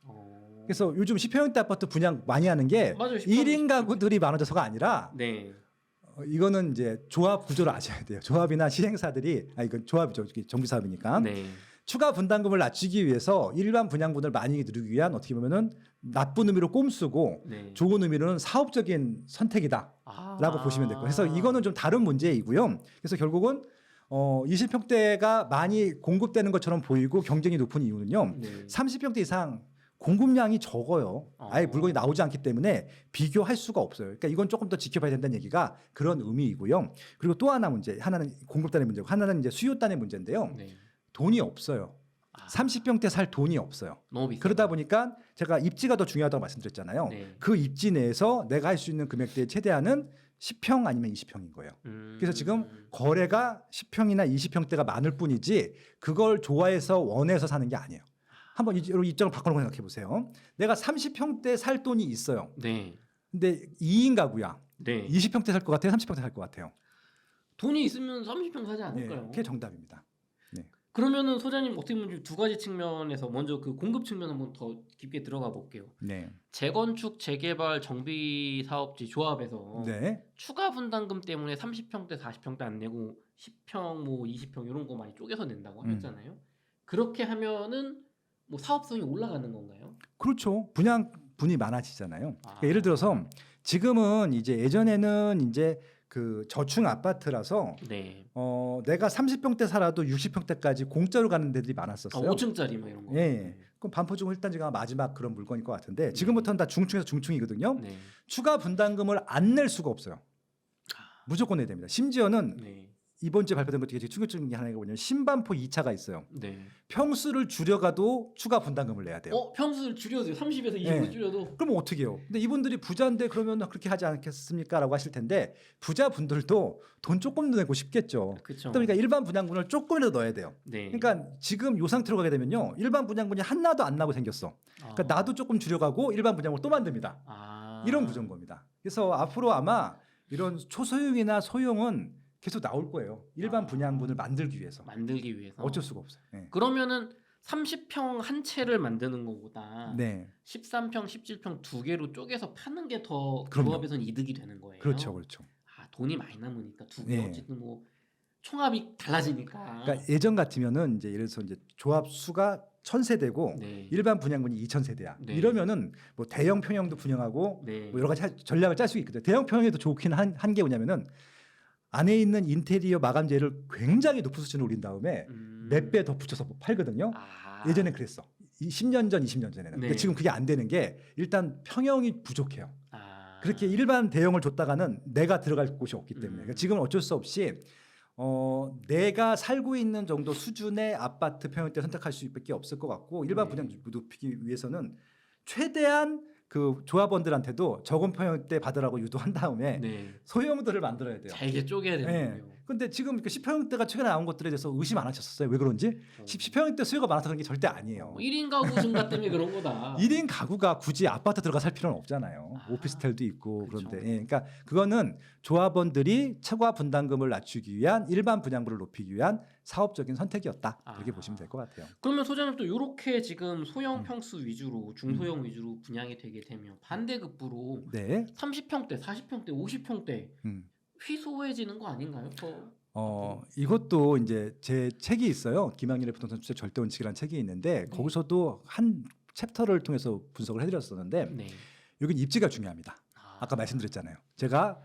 그래서 요즘 10평형대 아파트 분양 많이 하는 게 맞아요. 1인 가구들이 많아져서가 아니라 네. 이거는 이제 조합 구조를 아셔야 돼요. 조합이나 시행사들이 이건 조합이죠. 정부 사업이니까. 네. 추가 분담금을 낮추기 위해서 일반 분양분을 많이 누리기 위한 어떻게 보면은 나쁜 의미로 꼼수고 네. 좋은 의미로는 사업적인 선택이다라고 보시면 될 거예요. 그래서 이거는 좀 다른 문제이고요. 그래서 결국은 20평대가 많이 공급되는 것처럼 보이고 경쟁이 높은 이유는요. 네. 30평대 이상 공급량이 적어요. 아예 물건이 나오지 않기 때문에 비교할 수가 없어요. 그러니까 이건 조금 더 지켜봐야 된다는 얘기가 그런 의미이고요. 그리고 또 하나 문제, 하나는 공급단의 문제고 하나는 이제 수요단의 문제인데요. 네. 돈이 없어요. 30평대 살 돈이 없어요. 너무 비싸. 그러다 보니까 제가 입지가 더 중요하다고 말씀드렸잖아요. 네. 그 입지 내에서 내가 할 수 있는 금액대의 최대한은 10평 아니면 20평인 거예요. 그래서 지금 거래가 10평이나 20평대가 많을 뿐이지 그걸 좋아해서 원해서 사는 게 아니에요. 한번 입장을 바꿔놓고 생각해 보세요. 내가 30평대 살 돈이 있어요. 네. 근데 2인 가구야. 네. 20평대 살 것 같아요? 30평대 살 것 같아요? 돈이 있으면 30평 사지 예, 않을까요? 그게 정답입니다. 그러면은 소장님 어떻게 보면 두 가지 측면에서 먼저 그 공급 측면 한번 더 깊게 들어가 볼게요. 네. 재건축, 재개발, 정비 사업지 조합에서 네. 추가 분담금 때문에 30평대, 40평대 안 내고 10평, 뭐 20평 이런 거 많이 쪼개서 낸다고 하셨잖아요. 그렇게 하면은 뭐 사업성이 올라가는 건가요? 그렇죠. 분양분이 많아지잖아요. 그러니까 예를 들어서 지금은 이제 예전에는 이제 그 저층 아파트라서 네. 내가 30평대 살아도 60평대까지 공짜로 가는 데들이 많았었어요. 5층짜리 뭐 이런 거. 예. 그럼 반포중 일단지가 마지막 그런 물건일 것 같은데 지금부터는 다 중층에서 중층이거든요. 네. 추가 분담금을 안 낼 수가 없어요. 무조건 내야 됩니다. 심지어는 네. 이번 주에 발표된 것 중에 되게 충격적인 게 하나가 뭐냐면 신반포 2차가 있어요. 네. 평수를 줄여가도 추가 분담금을 내야 돼요. 평수를 줄여도 30에서 20으로 네. 줄여도 그럼 어떻게 해요? 근데 이분들이 부자인데 그러면 그렇게 하지 않겠습니까? 라고 하실 텐데 부자분들도 돈 조금 더 내고 싶겠죠. 그렇죠. 그러니까 일반 분양분을 조금이라도 넣어야 돼요. 네. 그러니까 지금 요 상태로 가게 되면요. 일반 분양분이 하나도 안 나고 생겼어. 그러니까 나도 조금 줄여가고 일반 분양을 또 만듭니다. 이런 구조인 겁니다. 그래서 앞으로 아마 이런 초소형이나 소형은 계속 나올 거예요. 일반 분양분을 만들기 위해서. 어쩔 수가 없어요. 네. 그러면은 30평 한 채를 만드는 것보다 네. 13평, 17평 두 개로 쪼개서 파는 게 더 그럼요. 조합에선 이득이 되는 거예요. 그렇죠. 그렇죠. 돈이 많이 남으니까 두 개 네. 어쨌든 뭐 총합이 달라지니까. 그러니까 예전 같으면은 이제 예를 들어서 이제 조합 수가 1000세대고 네. 일반 분양분이 2000세대야. 네. 이러면은 뭐 대형 평형도 분양하고 네. 뭐 여러 가지 전략을 짤 수 있거든요. 대형 평형에도 좋긴 한 게 뭐냐면은 안에 있는 인테리어 마감재를 굉장히 높은 수준으로 올린 다음에 몇 배 더 붙여서 팔거든요. 예전엔 그랬어. 10년 전, 20년 전에는. 네. 근데 지금 그게 안 되는 게 일단 평형이 부족해요. 아. 그렇게 일반 대형을 줬다가는 내가 들어갈 곳이 없기 때문에 그러니까 지금은 어쩔 수 없이 내가 살고 있는 정도 수준의 아파트 평형대 선택할 수밖에 없을 것 같고 일반 분양 높이기 위해서는 최대한 그 조합원들한테도 적은 평형대 받으라고 유도한 다음에 네. 소형들을 만들어야 돼요. 잘게 쪼개야 네. 되는군요. 근데 지금 그 10평형대가 최근에 나온 것들에 대해서 의심 안 하셨었어요? 왜 그런지? 10평형대 수요가 많아서 그런 게 절대 아니에요. 1인 가구 증가 때문에 그런 거다. 1인 가구가 굳이 아파트 들어가 살 필요는 없잖아요. 아, 오피스텔도 있고 그쵸. 그런데 그러니까 그거는 조합원들이 최고화 분담금을 낮추기 위한 일반 분양부를 높이기 위한 사업적인 선택이었다. 그렇게 보시면 될 것 같아요. 그러면 소장님 또 이렇게 지금 소형 평수 위주로 중소형 위주로 분양이 되게 되면 반대급부로 네. 30평대, 40평대, 50평대 음. 희소해지는 거 아닌가요? 이것도 이제 제 책이 있어요. 김학렬의 부동산 주택 절대 원칙이라는 책이 있는데 거기서도 한 챕터를 통해서 분석을 해드렸었는데 네. 여긴 입지가 중요합니다. 아까 말씀드렸잖아요. 제가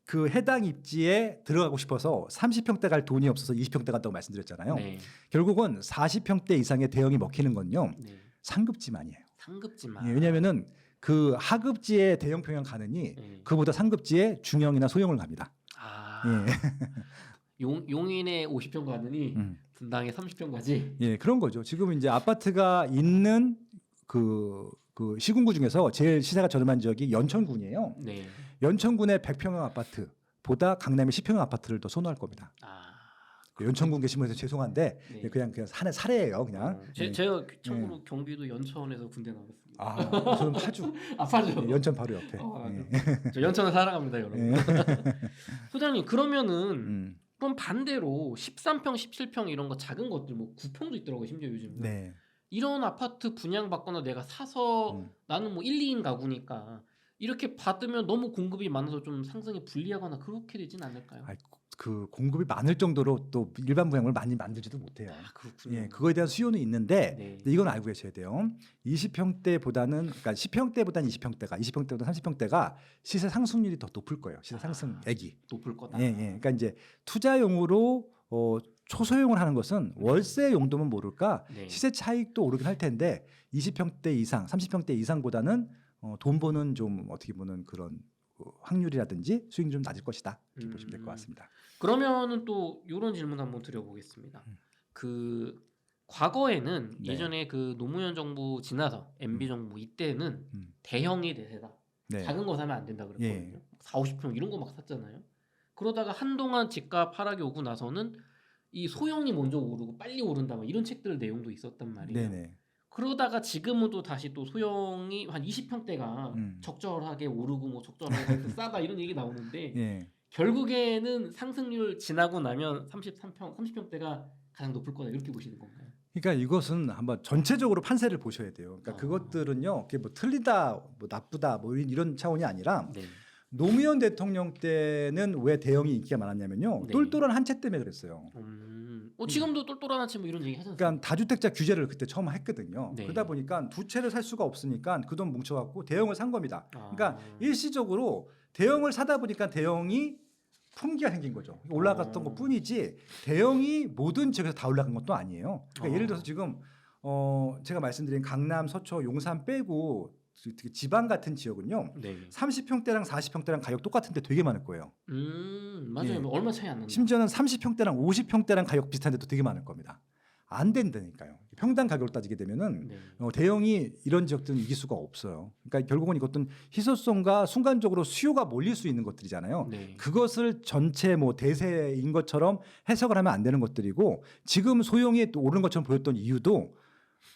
그 해당 입지에 들어가고 싶어서 30평대 갈 돈이 없어서 20평대 간다고 말씀드렸잖아요. 네. 결국은 40평대 이상의 대형이 먹히는 건요. 네. 상급지만이에요. 상급지만. 예, 왜냐하면은 그 하급지에 대형 평형 가느니 네. 그보다 상급지에 중형이나 소형을 갑니다. 용인에 50평 가느니 분당에 30평 가지. 예, 그런 거죠. 지금 이제 아파트가 있는 그 시군구 중에서 제일 시세가 저렴한 지역이 연천군이에요. 네. 연천군의 100평형 아파트보다 강남의 10평형 아파트를 더 선호할 겁니다. 연천군 계신 분에서 죄송한데 네. 그냥 하는 사례예요, 그냥. 제가 참고로 경기도 연천에서 군대 나왔습니다. 저는 파주. 파주. 네, 연천 바로 옆에. 저 연천을 사랑합니다, 여러분. 소장님 그러면은 그럼 반대로 13평, 17평 이런 거 작은 것들 뭐 9평도 있더라고요, 심지어 요즘은. 네. 이런 아파트 분양받거나 내가 사서 나는 뭐 1, 2인 가구니까 이렇게 받으면 너무 공급이 많아서 좀 상승이 불리하거나 그렇게 되진 않을까요? 그 공급이 많을 정도로 또 일반 분양을 많이 만들지도 못해요. 그렇군요. 예, 그거에 대한 수요는 있는데 네. 이건 알고 계셔야 돼요. 20평대보다는 그러니까 10평대보다는 20평대가 20평대보다 30평대가 시세 상승률이 더 높을 거예요. 시세 상승액이 높을 거다. 예. 그러니까 이제 투자용으로 초소형을 하는 것은 월세 용도면 모를까 네. 시세 차익도 오르긴 할 텐데 20평대 이상, 30평대 이상보다는 돈 버는 좀 어떻게 보는 그런 확률이라든지 수익이 좀 낮을 것이다. 이렇게 보시면 될 것 같습니다. 그러면은 또 이런 질문 한번 드려보겠습니다. 그 과거에는 네. 예전에 그 노무현 정부 지나서 MB 정부 이때는 대형이 대세다. 네. 작은 거 사면 안 된다 그랬거든요. 예. 4, 50평 이런 거 막 샀잖아요. 그러다가 한동안 집값 하락이 오고 나서는 이 소형이 먼저 오르고 빨리 오른다 막 이런 책들 내용도 있었단 말이에요. 네네. 그러다가 지금은 또 다시 또 소형이 한 20평대가 적절하게 오르고 뭐 적절하게 또 싸다 이런 얘기 나오는데 예. 결국에는 상승률 지나고 나면 30평대가 가장 높을 거다 이렇게 보시는 건가요? 그러니까 이것은 한번 전체적으로 판세를 보셔야 돼요. 그러니까 그것들은요, 그게 뭐 틀리다, 뭐 나쁘다, 뭐 이런 차원이 아니라 네. 노무현 대통령 때는 왜 대형이 인기가 많았냐면요, 네. 똘똘한 한 채 때문에 그랬어요. 지금도 똘똘한 아침 뭐 이런 얘기 하잖아요. 그러니까 다주택자 규제를 그때 처음 했거든요. 네. 그러다 보니까 두 채를 살 수가 없으니까 그 돈 뭉쳐갖고 대형을 산 겁니다. 그러니까 일시적으로 대형을 사다 보니까 대형이 품기가 생긴 거죠. 올라갔던 것 뿐이지 대형이 모든 지역에서 다 올라간 것도 아니에요. 그러니까 예를 들어서 지금 제가 말씀드린 강남, 서초, 용산 빼고 특히 지방 같은 지역은요. 네. 30평대랑 40평대랑 가격 똑같은데 되게 많을 거예요. 맞아요. 예. 얼마 차이 안 난다. 심지어는 30평대랑 50평대랑 가격 비슷한 데도 되게 많을 겁니다. 안 된다니까요. 평당 가격을 따지게 되면은 네. 대형이 이런 지역들은 이길 수가 없어요. 그러니까 결국은 이것은 희소성과 순간적으로 수요가 몰릴 수 있는 것들이잖아요. 네. 그것을 전체 뭐 대세인 것처럼 해석을 하면 안 되는 것들이고 지금 소형이 또 오른 것처럼 보였던 이유도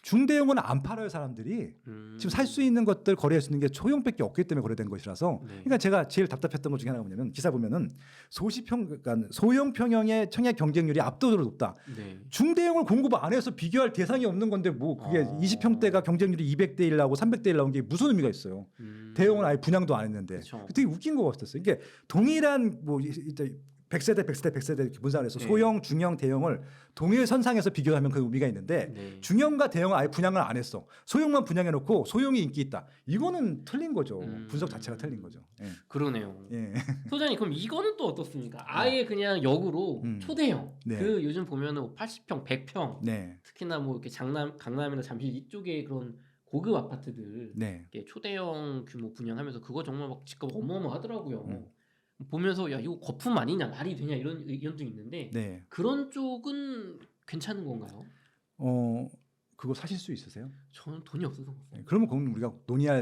중대형은 안 팔아요 사람들이. 지금 살 수 있는 것들 거래할 수 있는 게 소형밖에 없기 때문에 거래된 것이라서. 네. 그러니까 제가 제일 답답했던 것 중에 하나가 뭐냐면 기사 보면은 그러니까 소형 평형의 청약 경쟁률이 압도적으로 높다. 네. 중대형을 공급 안 해서 비교할 대상이 없는 건데 뭐 그게 20평대가 경쟁률이 200대 1 나오고 300대 1 나온 게 무슨 의미가 있어요. 대형은 아예 분양도 안 했는데. 그쵸. 되게 웃긴 것 같았어요. 이게 동일한 뭐 이제 100세대 이렇게 분산을 해서 네. 소형, 중형, 대형을 동일 선상에서 비교하면 그 의미가 있는데 네. 중형과 대형은 아예 분양을 안 했어. 소형만 분양해 놓고 소형이 인기 있다. 이거는 틀린 거죠. 분석 자체가 틀린 거죠. 예. 그러네요. 예. 소장님 그럼 이거는 또 어떻습니까? 아예 그냥 역으로 초대형. 네. 그 요즘 보면은 80평, 100평. 네. 특히나 뭐 이렇게 강남이나 잠실 이쪽에 그런 고급 아파트들 네. 이렇게 초대형 규모 분양하면서 그거 정말 막 집값 어마어마하더라고요. 보면서 야 이거 거품 아니냐 말이 되냐 이런 의견도 있는데 네. 그런 쪽은 괜찮은 건가요? 그거 사실 수 있으세요? 저는 돈이 없어서 못 네. 사요. 그러면 그건 우리가 논의할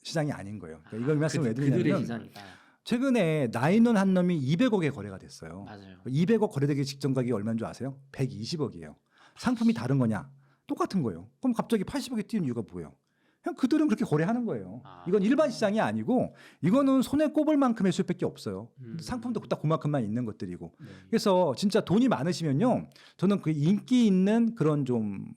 시장이 아닌 거예요. 그러니까 이걸 말씀을 왜 그들의 드리냐면 시장이다. 최근에 나인원 한 놈이 200억에 거래가 됐어요. 맞아요. 200억 거래되기 직전 가격이 얼마인 줄 아세요? 120억이에요. 상품이 다른 거냐? 똑같은 거예요. 그럼 갑자기 80억에 뛰는 이유가 뭐예요? 그냥 그들은 그렇게 거래하는 거예요. 아. 이건 일반 시장이 아니고 이거는 손에 꼽을 만큼의 수밖에 없어요. 음. 상품도 딱 그만큼만 있는 것들이고. 네. 그래서 진짜 돈이 많으시면요, 저는 그 인기 있는 그런 좀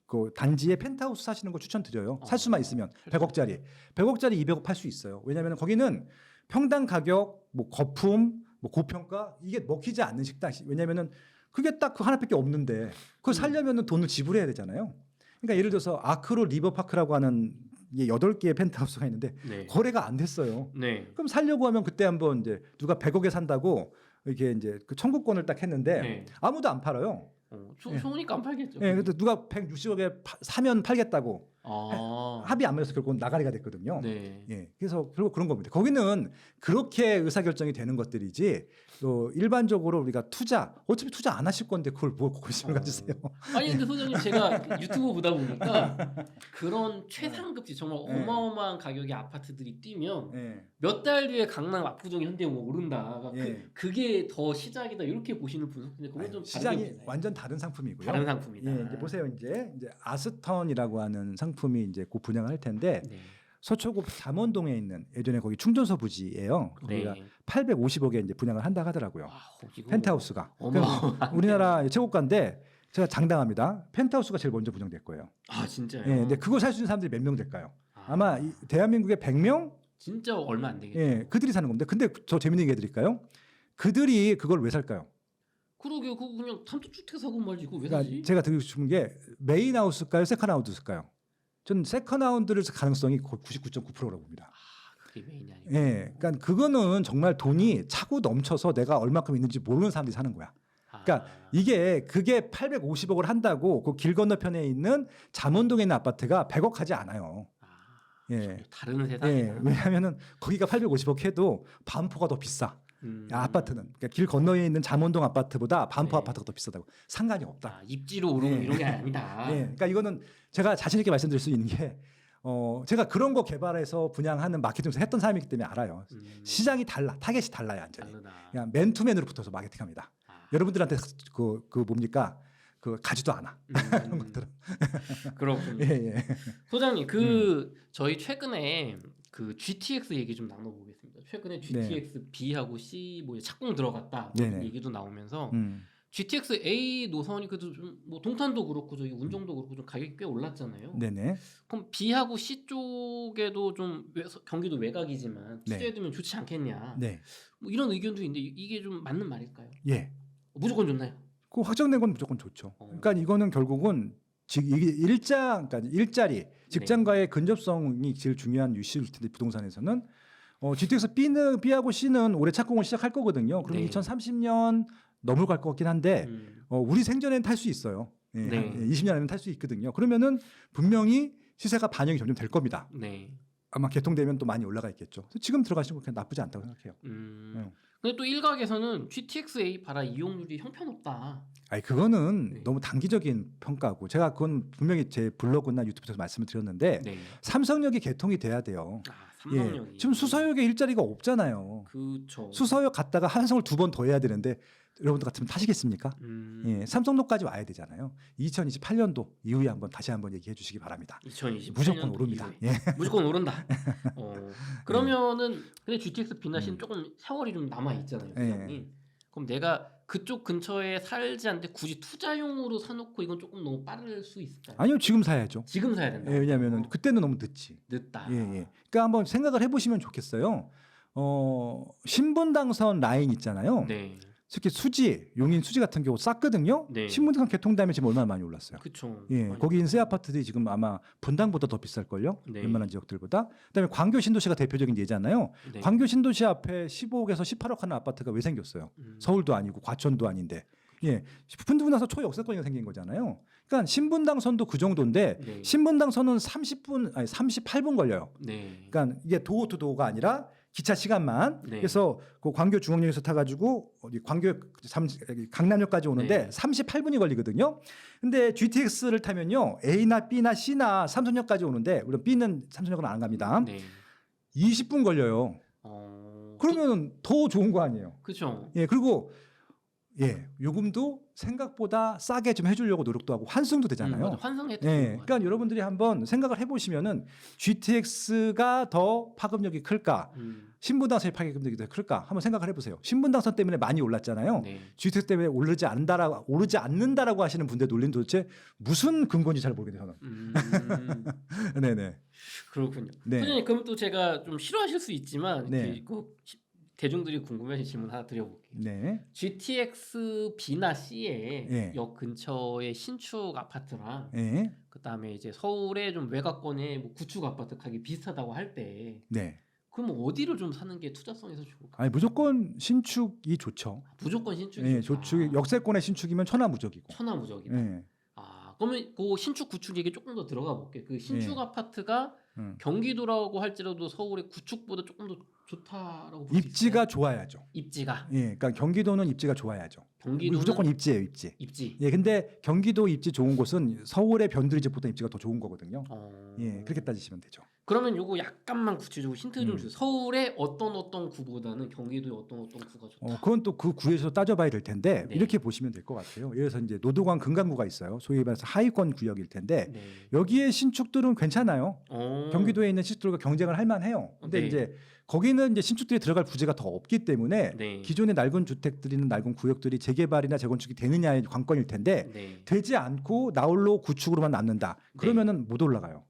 그 단지의 펜트하우스 사시는 거 추천드려요. 살 수만 있으면 100억짜리, 100억짜리 200억 팔 수 있어요. 왜냐하면 거기는 평당 가격, 뭐 거품, 뭐 고평가 이게 먹히지 않는 식당. 왜냐하면은 그게 딱 그 하나밖에 없는데 그걸 살려면은 돈을 지불해야 되잖아요. 그러니까 예를 들어서 아크로 리버파크라고 하는 이게 8개의 펜트하우스가 있는데 네. 거래가 안 됐어요. 네. 그럼 살려고 하면 그때 한번 이제 누가 100억에 산다고 이렇게 이제 그 청구권을 딱 했는데 네. 아무도 안 팔아요. 예. 좋으니까 안 팔겠죠. 예, 근데 누가 160억에 사면 팔겠다고 아. 합의 안 맞아서 결국은 나가리가 됐거든요. 네. 예, 그래서 결국 그런 겁니다. 거기는 그렇게 의사결정이 되는 것들이지 또 일반적으로 우리가 투자 어차피 투자 안 하실 건데 그걸 뭐 관심을 가지세요? 아니 근데 소장님 제가 그 유튜브 보다 보니까 그런 최상급지 정말 네. 어마어마한 가격의 아파트들이 뛰면 예, 몇 달 뒤에 강남 압구정 현대 뭐 오른다. 예. 그게 더 시작이다 이렇게 보시는 분인데 그건 좀 시장이 다르게 보시나요? 완전 다른 상품이고요. 다른 상품이다. 예, 이제 보세요. 이제 아스턴이라고 하는 상품이 이제 곧 분양을 할 텐데 네. 서초구 잠원동에 있는 예전에 거기 충전소 부지예요. 거기가 네. 850억에 이제 분양을 한다 하더라고요. 아, 이거 펜트하우스가. 어마어마한데. 우리나라 최고가인데 제가 장담합니다. 펜트하우스가 제일 먼저 분양됐고요. 아 진짜요? 예, 근데 그거 살 수 있는 사람들이 몇 명 될까요? 아, 아마 대한민국에 100명? 진짜 얼마 안 되겠죠. 예, 그들이 사는 겁니다. 근데 저 재밌는 얘기 해드릴까요? 그들이 그걸 왜 살까요? 그러게 그거 그냥 단독주택 사고 말지 이거 왜 그러니까 사지? 제가 드리고 싶은 게 메인하우스일까요? 세컨하우스일까요? 저는 세컨하우스를 가능성이 거의 99.9%라고 봅니다. 그게 메인이 아니고. 예, 그러니까 그거는 정말 돈이 차고 넘쳐서 내가 얼마큼 있는지 모르는 사람들이 사는 거야. 그러니까 그게 850억을 한다고 그 길 건너편에 있는 잠원동에 있는 아파트가 100억 하지 않아요. 예. 다른 세상이다. 예, 왜냐하면은 거기가 850억 해도 반포가 더 비싸. 아파트는 그러니까 길 건너에 있는 잠원동 아파트보다 반포 네. 아파트가 더 비싸다고. 상관이 없다. 아, 입지로 오르고 예. 이런 게 아니다. 예, 그러니까 이거는 제가 자신 있게 말씀드릴 수 있는 게 제가 그런 거 개발해서 분양하는 마케팅에서 했던 사람이기 때문에 알아요. 시장이 달라, 타겟이 달라요, 완전히. 다르다. 그냥 맨투맨으로 붙어서 마케팅합니다. 아, 여러분들한테 그 뭡니까? 그 가지도 않아. 그런 음, 것들은. 그렇군요. 예, 예. 소장님 저희 최근에 그 GTX 얘기 좀 나눠보겠습니다. 최근에 GTX B하고 C 뭐 착공 들어갔다 뭐 네네. 얘기도 나오면서 음. GTX A 노선이 그래도 좀 뭐 동탄도 그렇고 저기 운정도 그렇고 좀 가격이 꽤 올랐잖아요. 네네. 그럼 B하고 C 쪽에도 좀 경기도 외곽이지만 네. 투자해두면 좋지 않겠냐. 네. 뭐 이런 의견도 있는데 이게 좀 맞는 말일까요? 예. 무조건 좋나요? 그 확정된 건 무조건 좋죠. 그러니까 이거는 결국은 이게 그러니까 일자리, 직장과의 근접성이 제일 중요한 이슈일 텐데 부동산에서는 GTX B하고 C는 올해 착공을 시작할 거거든요. 그럼 네. 2030년 넘어갈 것 같긴 한데 우리 생전에는 탈 수 있어요. 예, 네. 한 20년 안에는 탈 수 있거든요. 그러면은 분명히 시세가 반영이 점점 될 겁니다. 네. 아마 개통되면 또 많이 올라가 있겠죠. 그래서 지금 들어가시는 거 그냥 나쁘지 않다고 생각해요. 근데 또 일각에서는 GTX-A 봐라 이용률이 형편없다. 아니 그거는 네. 너무 단기적인 평가고 제가 그건 분명히 제 블로그나 유튜브에서 말씀을 드렸는데 네. 삼성역이 개통이 돼야 돼요. 아, 삼성역이. 예. 지금 수서역에 일자리가 없잖아요. 그렇죠. 수서역 갔다가 한성을 2번 더 해야 되는데 여러분들 같으면 타시겠습니까? 예, 삼성역까지 와야 되잖아요. 2028년도 이후에 다시 한번 얘기해 주시기 바랍니다. 2028년 무조건 오릅니다. 예. 무조건 오른다. 그러면은 근데 GTX B나 C는 조금 세월이 좀 남아 있잖아요. 예. 그럼 내가 그쪽 근처에 살지 않는데 굳이 투자용으로 사놓고 이건 조금 너무 빠를 수 있을까요? 아니요, 지금 사야죠. 지금 사야 된다. 예, 왜냐하면 그때는 너무 늦지. 늦다. 예, 예. 그러니까 한번 생각을 해보시면 좋겠어요. 신분당선 라인 있잖아요. 네. 특히 수지, 용인 수지 같은 경우 쌌거든요. 네. 신분당선 개통되면 지금 얼마나 많이 올랐어요. 그렇죠. 예, 거기 인세 아파트들이 지금 아마 분당보다 더 비쌀 걸요. 네. 웬만한 지역들보다. 그다음에 광교 신도시가 대표적인 예잖아요. 네. 광교 신도시 앞에 15억에서 18억 하는 아파트가 왜 생겼어요? 서울도 아니고 과천도 아닌데. 예, 분당선 초역세권이 생긴 거잖아요. 그러니까 신분당선도 그 정도인데 네. 신분당선은 38분 걸려요. 네. 그러니까 이게 도어 투 도어가 아니라 기차 시간만. 네. 그래서 그 광교 중앙역에서 타가지고 강남역까지 오는데 네. 38분이 걸리거든요. 근데 GTX를 타면요 A나 B나 C나 삼성역까지 오는데 물론 B는 삼성역은 안 갑니다. 네. 20분 걸려요. 그러면 더 좋은 거 아니에요. 그렇죠. 예, 그리고 예, 요금도 생각보다 싸게 좀 해주려고 노력도 하고 환승도 되잖아요. 맞아. 환승 혜택. 예, 그러니까 여러분들이 한번 생각을 해보시면은 GTX가 더 파급력이 클까, 신분당선의 파급력이 더 클까 한번 생각을 해보세요. 신분당선 때문에 많이 올랐잖아요. 네. GTX 때문에 오르지 않는다라고 하시는 분들 논리는 도대체 무슨 근거인지 잘 모르겠네요. 저는. 네네. 그렇군요. 네. 선생님 그럼 또 제가 좀 싫어하실 수 있지만 네. 대중들이 궁금해하실 질문 하나 드려볼게요. 네. GTX B나 C의 예. 역 근처의 신축 아파트랑 예. 그다음에 이제 서울의 좀 외곽권의 뭐 구축 아파트 가격이 비슷하다고 할 때 네. 그럼 어디를 좀 사는 게 투자성에서 좋을까? 아니 무조건 신축이 좋죠. 무조건 신축이 예, 좋다. 좋죠. 역세권의 신축이면 천하무적이고. 천하무적이다. 예. 그러면 그 신축 구축 얘기 조금 더 들어가 볼게. 그 신축 예. 아파트가 경기도라고 할지라도 서울의 구축보다 조금 더 좋다라고 볼 수 있어요. 입지가 좋아야죠. 입지가. 예, 그러니까 경기도는 입지가 좋아야죠. 경기도는 무조건 입지예요, 입지. 입지. 예, 근데 경기도 입지 좋은 곳은 서울의 변두리 집보다 입지가 더 좋은 거거든요. 어... 예, 그렇게 따지시면 되죠. 그러면 요거 약간만 구체적으로 힌트 좀 주세요. 서울의 어떤 구보다는 경기도의 어떤 구가 좋다. 그건 또 그 구에서 따져봐야 될 텐데 네. 이렇게 보시면 될 것 같아요. 예를 들어서 이제 노도관 금강구가 있어요. 소위 말해서 하위권 구역일 텐데 네. 여기에 신축들은 괜찮아요. 경기도에 있는 신축들과 경쟁을 할 만해요. 근데 네. 이제 거기는 이제 신축들이 들어갈 부지가 더 없기 때문에 네. 기존의 낡은 주택들이 있는 낡은 구역들이 재개발이나 재건축이 되느냐의 관건일 텐데 네. 되지 않고 나홀로 구축으로만 남는다. 그러면은 못 올라가요.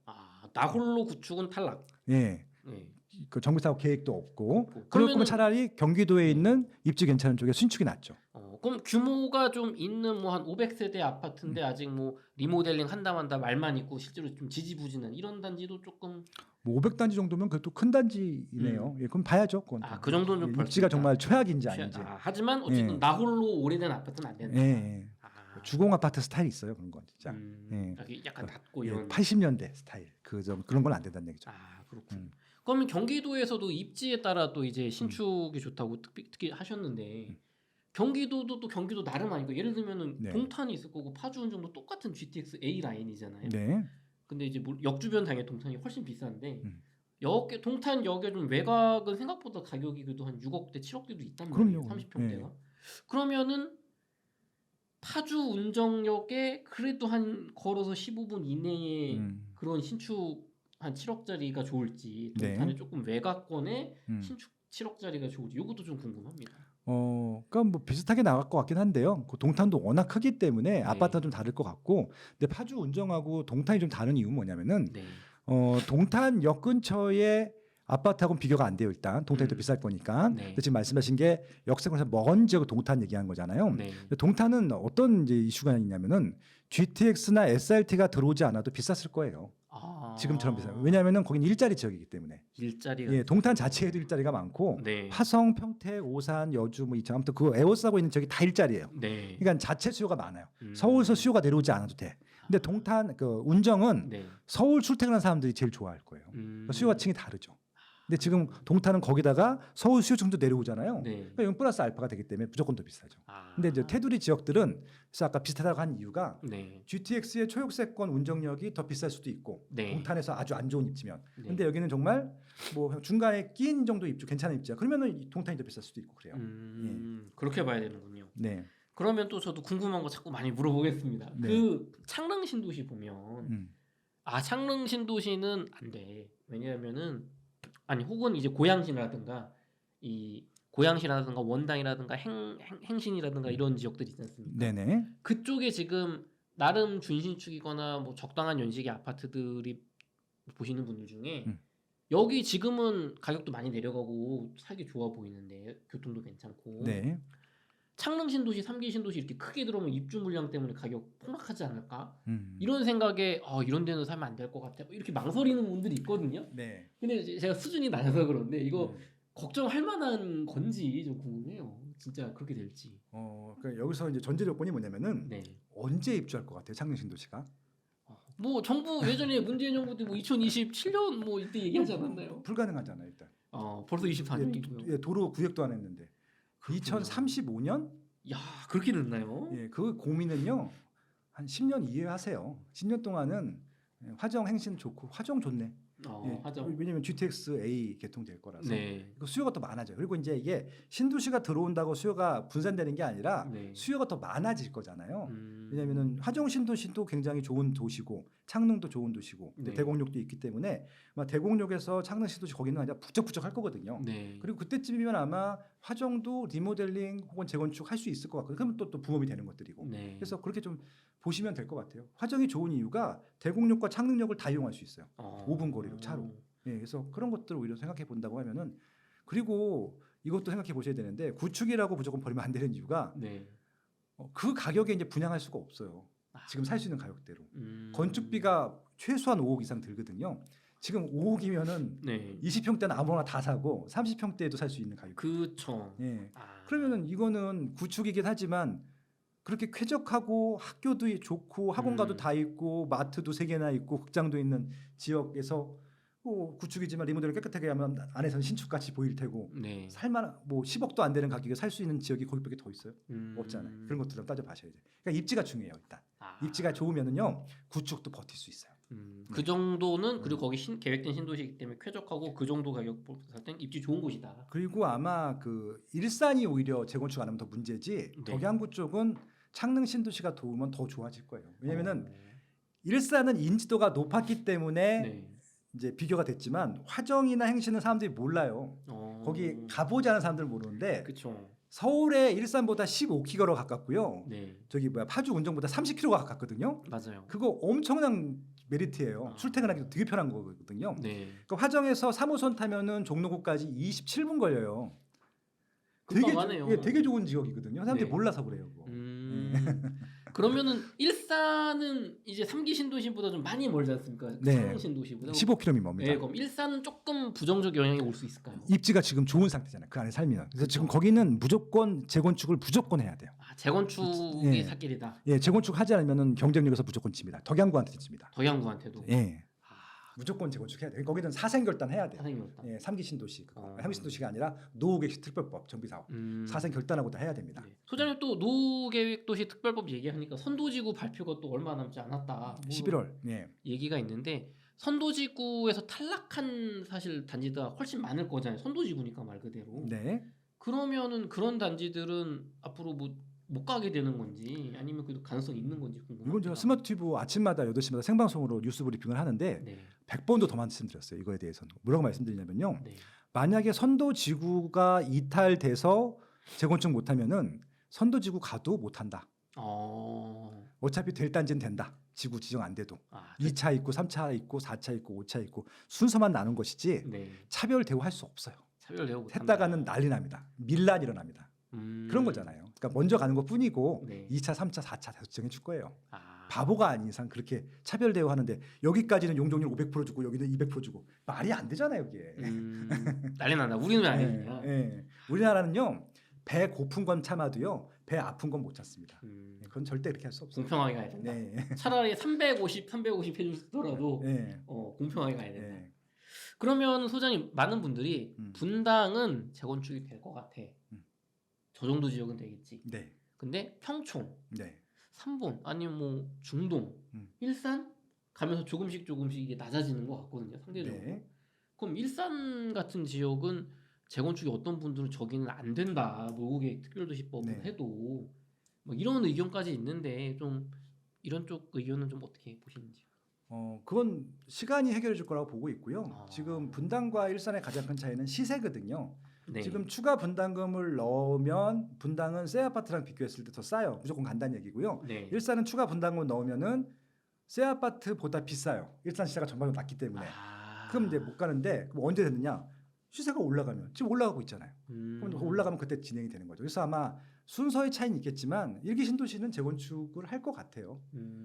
나홀로 구축은 탈락. 예. 네. 그 정부 사업 계획도 없고 그럴 그러면은- 거면 차라리 경기도에 있는 입지 괜찮은 쪽에 신축이 낫죠. 그럼 규모가 좀 있는 뭐 한 500세대 아파트인데 아직 뭐 리모델링 한다 말만 있고 실제로 좀 지지부진한 이런 단지도 조금 뭐 500단지 정도면 그래도 큰 단지이네요. 예, 그럼 봐야죠. 그건 또. 그 정도는 좀 예, 벌 수 입지가 있다. 정말 최악인지 아닌지. 하지만 어쨌든 예. 나홀로 오래된 아파트는 안 된다. 예, 예. 주공 아파트 스타일 있어요. 그런 건 진짜. 예. 여기 약간 닫고 예, 이런. 80년대 스타일. 그런 건 안 된다는 얘기죠. 그렇군. 그러면 경기도에서도 입지에 따라 또 이제 신축이 좋다고 특히 하셨는데 경기도도 또 경기도 나름 아니고 예를 들면은 네. 동탄이 있을 거고 파주 운정도 똑같은 GTX A 라인이잖아요. 네. 근데 이제 역 주변 당의 동탄이 훨씬 비싼데 음. 동탄 역의 좀 외곽은 생각보다 가격이 그래도 한 6억대, 7억대도 있단 말이에요. 그럼요. 30평대가. 그러면은 파주 운정역에 그래도 한 걸어서 15분 이내에 그런 신축 한 7억짜리가 좋을지 동탄에 네. 조금 외곽권에 신축 7억짜리가 좋을지 이것도 좀 궁금합니다. 그러니까 뭐 비슷하게 나갈 것 같긴 한데요. 그 동탄도 워낙 크기 때문에 아파트가 좀 다를 것 같고, 근데 파주 운정하고 동탄이 좀 다른 이유는 뭐냐면은 네. 동탄역 근처에 아파트하고는 비교가 안 돼요. 일단 동탄이 더 비쌀 거니까. 네. 근데 지금 말씀하신 게 역세권에서 먼 지역 동탄 얘기한 거잖아요. 네. 근데 동탄은 어떤 이제 이슈가 있냐면은 GTX나 SRT가 들어오지 않아도 비쌌을 거예요. 지금처럼 비싸요. 왜냐하면은 거기는 일자리 지역이기 때문에. 일자리가. 예, 동탄 자체에도 일자리가 많고 네. 화성, 평택, 오산, 여주 뭐 이천 아무튼 그 에워싸고 있는 지역이 다 일자리예요. 네. 그러니까 자체 수요가 많아요. 서울서 수요가 내려오지 않아도 돼. 근데 동탄 그 운정은 네. 서울 출퇴근하는 사람들이 제일 좋아할 거예요. 수요가층이 다르죠. 근데 지금 동탄은 거기다가 서울 수요층도 내려오잖아요. 네. 그러니까 이건 플러스 알파가 되기 때문에 무조건 더 비싸죠. 근데 이제 테두리 지역들은 그래서 아까 비슷하다고 한 이유가 네. GTX의 초역세권 운정역이 더 비쌀 수도 있고 네. 동탄에서 아주 안 좋은 입지면. 네. 근데 여기는 정말 뭐 중간에 끼인 정도 입주 괜찮은 입지야. 그러면은 이 동탄이 더 비쌀 수도 있고 그래요. 그렇게 봐야 되는군요. 네. 그러면 또 저도 궁금한 거 자꾸 많이 물어보겠습니다. 네. 그 창릉 신도시 보면 창릉 신도시는 안 돼. 왜냐하면은 혹은 이제 고양시라든가 이 고양시라든가 원당이라든가 행신이라든가 이런 지역들이 있지 않습니까? 네네. 그쪽에 지금 나름 준신축이거나 뭐 적당한 연식의 아파트들이 보시는 분들 중에 여기 지금은 가격도 많이 내려가고 살기 좋아 보이는데 교통도 괜찮고 네. 창릉 신도시, 3기 신도시 이렇게 크게 들어오면 입주 물량 때문에 가격 폭락하지 않을까? 음. 이런 생각에 이런 데는 살면 안 될 것 같아. 이렇게 망설이는 분들이 있거든요. 네. 근데 이제 제가 수준이 낮아서 그런데 이거 걱정할 만한 건지 좀 궁금해요. 진짜 그렇게 될지. 그러니까 여기서 이제 전제 조건이 뭐냐면은 네. 언제 입주할 것 같아요, 창릉 신도시가? 뭐 정부 예전에 문재인 정부 때 뭐 2027년 뭐 이때 얘기하지 않았나요? 불가능하잖아요, 일단. 벌써 24년이고요. 예, 도로 구획도 안 했는데. 2035년? 야, 그렇게 늦나요? 예, 그 고민은요. 한 10년 이해하세요. 10년 동안은 화정 행신 좋고 화정 좋네. 하죠. 왜냐면 GTX A 개통될 거라서 네. 그 수요가 더 많아져요. 그리고 이제 이게 신도시가 들어온다고 수요가 분산되는 게 아니라 네. 수요가 더 많아질 거잖아요. 왜냐면은 화정 신도시도 굉장히 좋은 도시고 창릉도 좋은 도시고 네. 대곡역도 있기 때문에 아마 대곡역에서 창릉 신도시 거기는 아니라 부쩍부쩍 할 거거든요. 네. 그리고 그때쯤이면 아마 화정도 리모델링 혹은 재건축 할 수 있을 것 같거든요. 그러면 또 붐업이 되는 것들이고. 네. 그래서 그렇게 좀 보시면 될 것 같아요. 화정이 좋은 이유가 대곡역과 창릉역을 다 이용할 수 있어요. 5분 거리로 차로. 예, 그래서 그런 것들을 오히려 생각해 본다고 하면은 그리고 이것도 생각해 보셔야 되는데 구축이라고 무조건 버리면 안 되는 이유가 네. 그 가격에 이제 분양할 수가 없어요. 지금 살 수 있는 가격대로. 음. 건축비가 최소한 5억 이상 들거든요. 지금 5억이면은 네. 20평대는 아무나 다 사고 30평대에도 살 수 있는 가격. 그쵸. 예. 아. 그러면은 이거는 구축이긴 하지만 그렇게 쾌적하고 학교도 좋고 학원가도 다 있고 마트도 3개나 있고 극장도 있는 지역에서 구축이지만 리모델을 깨끗하게 하면 안에서는 신축같이 보일 테고 네. 살만 뭐 10억도 안 되는 가격에 살 수 있는 지역이 거기밖에 더 있어요? 없잖아요. 그런 것들을 따져 봐셔야죠. 그러니까 입지가 중요해요. 일단 입지가 좋으면은요 구축도 버틸 수 있어요. 그 정도는 그리고 거기 계획된 신도시이기 때문에 쾌적하고 그 정도 가격 봤을 땐 입지 좋은 곳이다. 그리고 아마 그 일산이 오히려 재건축 안 하면 더 문제지 네. 덕양구 쪽은 창릉 신도시가 도우면 더 좋아질 거예요. 왜냐면은 일산은 인지도가 높았기 때문에 네. 이제 비교가 됐지만 화정이나 행신은 사람들이 몰라요. 거기 가보지 않은 사람들은 모르는데 그렇죠. 서울의 일산보다 15km가 가깝고요. 네. 저기 파주 운정보다 30km가 가깝거든요. 맞아요. 그거 엄청난 메리트예요. 출퇴근하기도 되게 편한 거거든요. 네. 그러니까 화정에서 3호선 타면은 종로구까지 27분 걸려요. 급하네요. 되게 좋은 지역이거든요. 사람들이 네. 몰라서 그래요. 그거. 그러면은 일산은 이제 3기 신도시보다 좀 많이 멀지 않습니까? 네. 창릉 신도시보다. 15km면 멉니다. 네, 그럼 일산은 조금 부정적 영향이 올 수 있을까요? 입지가 지금 좋은 상태잖아요. 그 안에 살면. 그래서 지금 거기는 무조건 재건축을 무조건 해야 돼요. 재건축이 예. 살길이다. 예, 재건축 하지 않으면은 경쟁력에서 무조건 집니다. 덕양구한테 집니다. 덕양구한테도. 예. 무조건 재건축해야 돼요. 거기는 사생결단 해야 돼요. 사생결단. 예, 3기 신도시. 3기 신도시가 아니라 노후계획 특별법 정비사업. 사생결단하고 다 해야 됩니다. 네. 소장님 또 노후계획도시 특별법 얘기하니까 선도지구 발표가 또 얼마 남지 않았다. 11월. 예. 얘기가 있는데 선도지구에서 탈락한 사실 단지가 훨씬 많을 거잖아요. 선도지구니까 말 그대로. 네. 그러면은 그런 단지들은 앞으로 뭐 못 가게 되는 건지 아니면 그래도 가능성이 있는 건지 궁금합니다. 이건 제가 스마트튜브 아침마다 8시마다 생방송으로 뉴스 브리핑을 하는데 네. 100번도 더 말씀드렸어요. 이거에 대해서는. 뭐라고 말씀드리냐면요. 네. 만약에 선도지구가 이탈돼서 재건축 못하면은 선도지구 가도 못한다. 어차피 될 단지는 된다. 지구 지정 안 돼도. 2차 있고 3차 있고 4차 있고 5차 있고 순서만 나눈 것이지 네. 차별 대우할 수 없어요. 차별 대우 못한다. 했다가는 난리 납니다. 밀란 일어납니다. 그런 거잖아요. 그러니까 먼저 가는 것뿐이고 네. 2차, 3차, 4차 다 정해 줄 거예요. 아. 바보가 아닌 이상 그렇게 차별 대우하는데 여기까지는 용적률 500% 주고 여기는 200% 주고 말이 안 되잖아요, 이게. 난리 난다. 우리는 왜 안 되냐? 예. 우리나라는요. 배 고픈 건 참아도요. 배 아픈 건 못 참습니다. 그건 절대 그렇게 할 수 없어요. 공평하게 가야 된다. 네. 차라리 350 해주더라도 네. 공평하게 가야 된다. 네. 그러면 소장님 많은 분들이 분당은 재건축이 될 것 같아. 저 정도 지역은 되겠지. 네. 근데 평촌, 네. 삼본 아니면 뭐 중동, 일산 가면서 조금씩 이게 낮아지는 것 같거든요. 상대적으로. 네. 그럼 일산 같은 지역은 재건축이 어떤 분들은 저기는 안 된다. 노후계획 특별도시법을 네. 해도 뭐 이런 의견까지 있는데 좀 이런 쪽 의견은 좀 어떻게 보시는지. 그건 시간이 해결해 줄 거라고 보고 있고요. 지금 분당과 일산의 가장 큰 차이는 시세거든요. 네. 지금 추가 분담금을 넣으면 분당은 새 아파트랑 비교했을 때 더 싸요. 무조건 간다는 얘기고요. 네. 일산은 추가 분담금을 넣으면은 새 아파트보다 비싸요. 일산 시세가 전반적으로 낮기 때문에. 그럼 이제 못 가는데 그럼 언제 됐느냐? 시세가 올라가면 지금 올라가고 있잖아요. 그럼 올라가면 그때 진행이 되는 거죠. 그래서 아마 순서의 차이는 있겠지만 일기 신도시는 재건축을 할 것 같아요.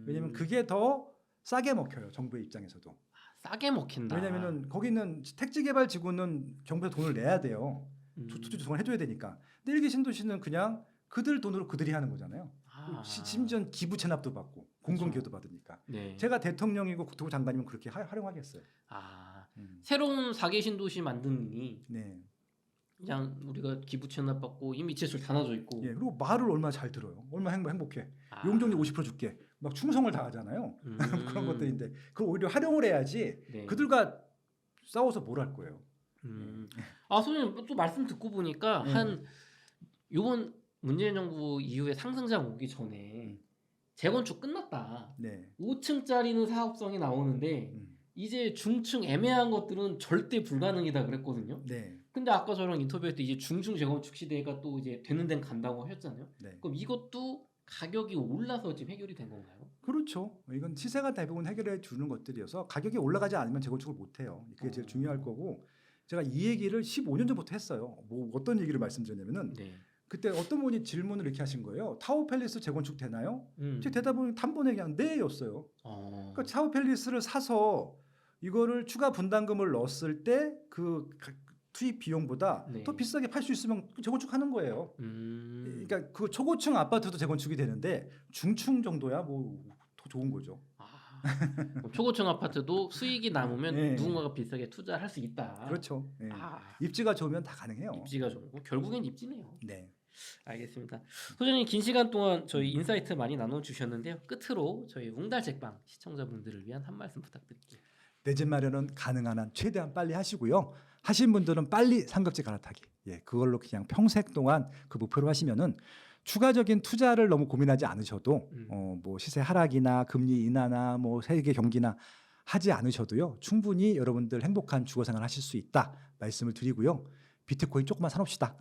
왜냐하면 그게 더 싸게 먹혀요. 정부의 입장에서도. 싸게 먹힌다. 왜냐면은 거기는 택지개발지구는 정부에서 돈을 내야 돼요. 토지 조성을 해줘야 되니까. 근데 일기 신도시는 그냥 그들 돈으로 그들이 하는 거잖아요. 심지어 기부 체납도 받고 공공기여도 받으니까. 네. 제가 대통령이고 국토부 장관이면 그렇게 활용하겠어요. 새로운 4개 신도시 만드니 네. 그냥 우리가 기부 체납 받고 이미 지하철 다 놔져 있고. 예, 그리고 말을 얼마나 잘 들어요. 얼마나 행복해. 용적률 50% 줄게. 막 충성을 다하잖아요. 그런 것들인데 그걸 오히려 활용을 해야지. 네. 그들과 싸워서 뭘 할 거예요? 아 소장님 또 말씀 듣고 보니까 한 요번 문재인 정부 이후에 상승장 오기 전에 재건축 끝났다. 네. 5층짜리는 사업성이 나오는데 이제 중층 애매한 것들은 절대 불가능이다 그랬거든요. 네. 근데 아까 저랑 인터뷰할 때 이제 중층 재건축 시대가 또 이제 되는 데는 간다고 하셨잖아요. 네. 그럼 이것도 가격이 올라서 지금 해결이 된 건가요? 그렇죠. 이건 시세가 대부분 해결해 주는 것들이어서 가격이 올라가지 않으면 재건축을 못 해요. 그게 제일 중요할 거고 제가 이 얘기를 15년 전부터 했어요. 뭐 어떤 얘기를 말씀드렸냐면은 네. 그때 어떤 분이 질문을 이렇게 하신 거예요. 타워 팰리스 재건축 되나요? 제 대답은 단번에 그냥 네였어요. 그러니까 타워 팰리스를 사서 이거를 추가 분담금을 넣었을 때 그 투입 비용보다 네. 더 비싸게 팔 수 있으면 재건축하는 거예요. 그러니까 그 초고층 아파트도 재건축이 되는데 중층 정도야 뭐 더 좋은 거죠. 그럼 초고층 아파트도 수익이 남으면 네. 누군가가 비싸게 투자할 수 있다. 그렇죠. 네. 아, 입지가 좋으면 다 가능해요. 입지가 좋고 결국엔 입지네요. 네. 알겠습니다. 소장님 긴 시간 동안 저희 인사이트 많이 나눠주셨는데요. 끝으로 저희 웅달책방 시청자분들을 위한 한 말씀 부탁드릴게요. 내 집 마련은 가능한 한 최대한 빨리 하시고요. 하신 분들은 빨리 상급지 갈아타기. 예, 그걸로 그냥 평생 동안 그 목표로 하시면은 추가적인 투자를 너무 고민하지 않으셔도 뭐 시세 하락이나 금리 인하나 뭐 세계 경기나 하지 않으셔도요. 충분히 여러분들 행복한 주거 생활 하실 수 있다 말씀을 드리고요. 비트코인 조금만 사놓읍시다.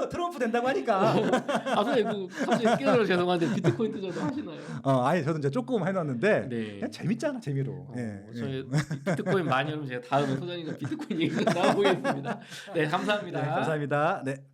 트럼프 된다고 하니까. 아 선생님 그 갑자기 끼어들어 죄송한데 비트코인 투자도 하시나요? 아니 저도 이제 조금 해놨는데 네. 그냥 재밌잖아 재미로. 저희 비트코인 많이 하면 제가 다음에 소장님과 비트코인 얘기 나눠보겠습니다. 네 감사합니다. 네, 감사합니다. 네.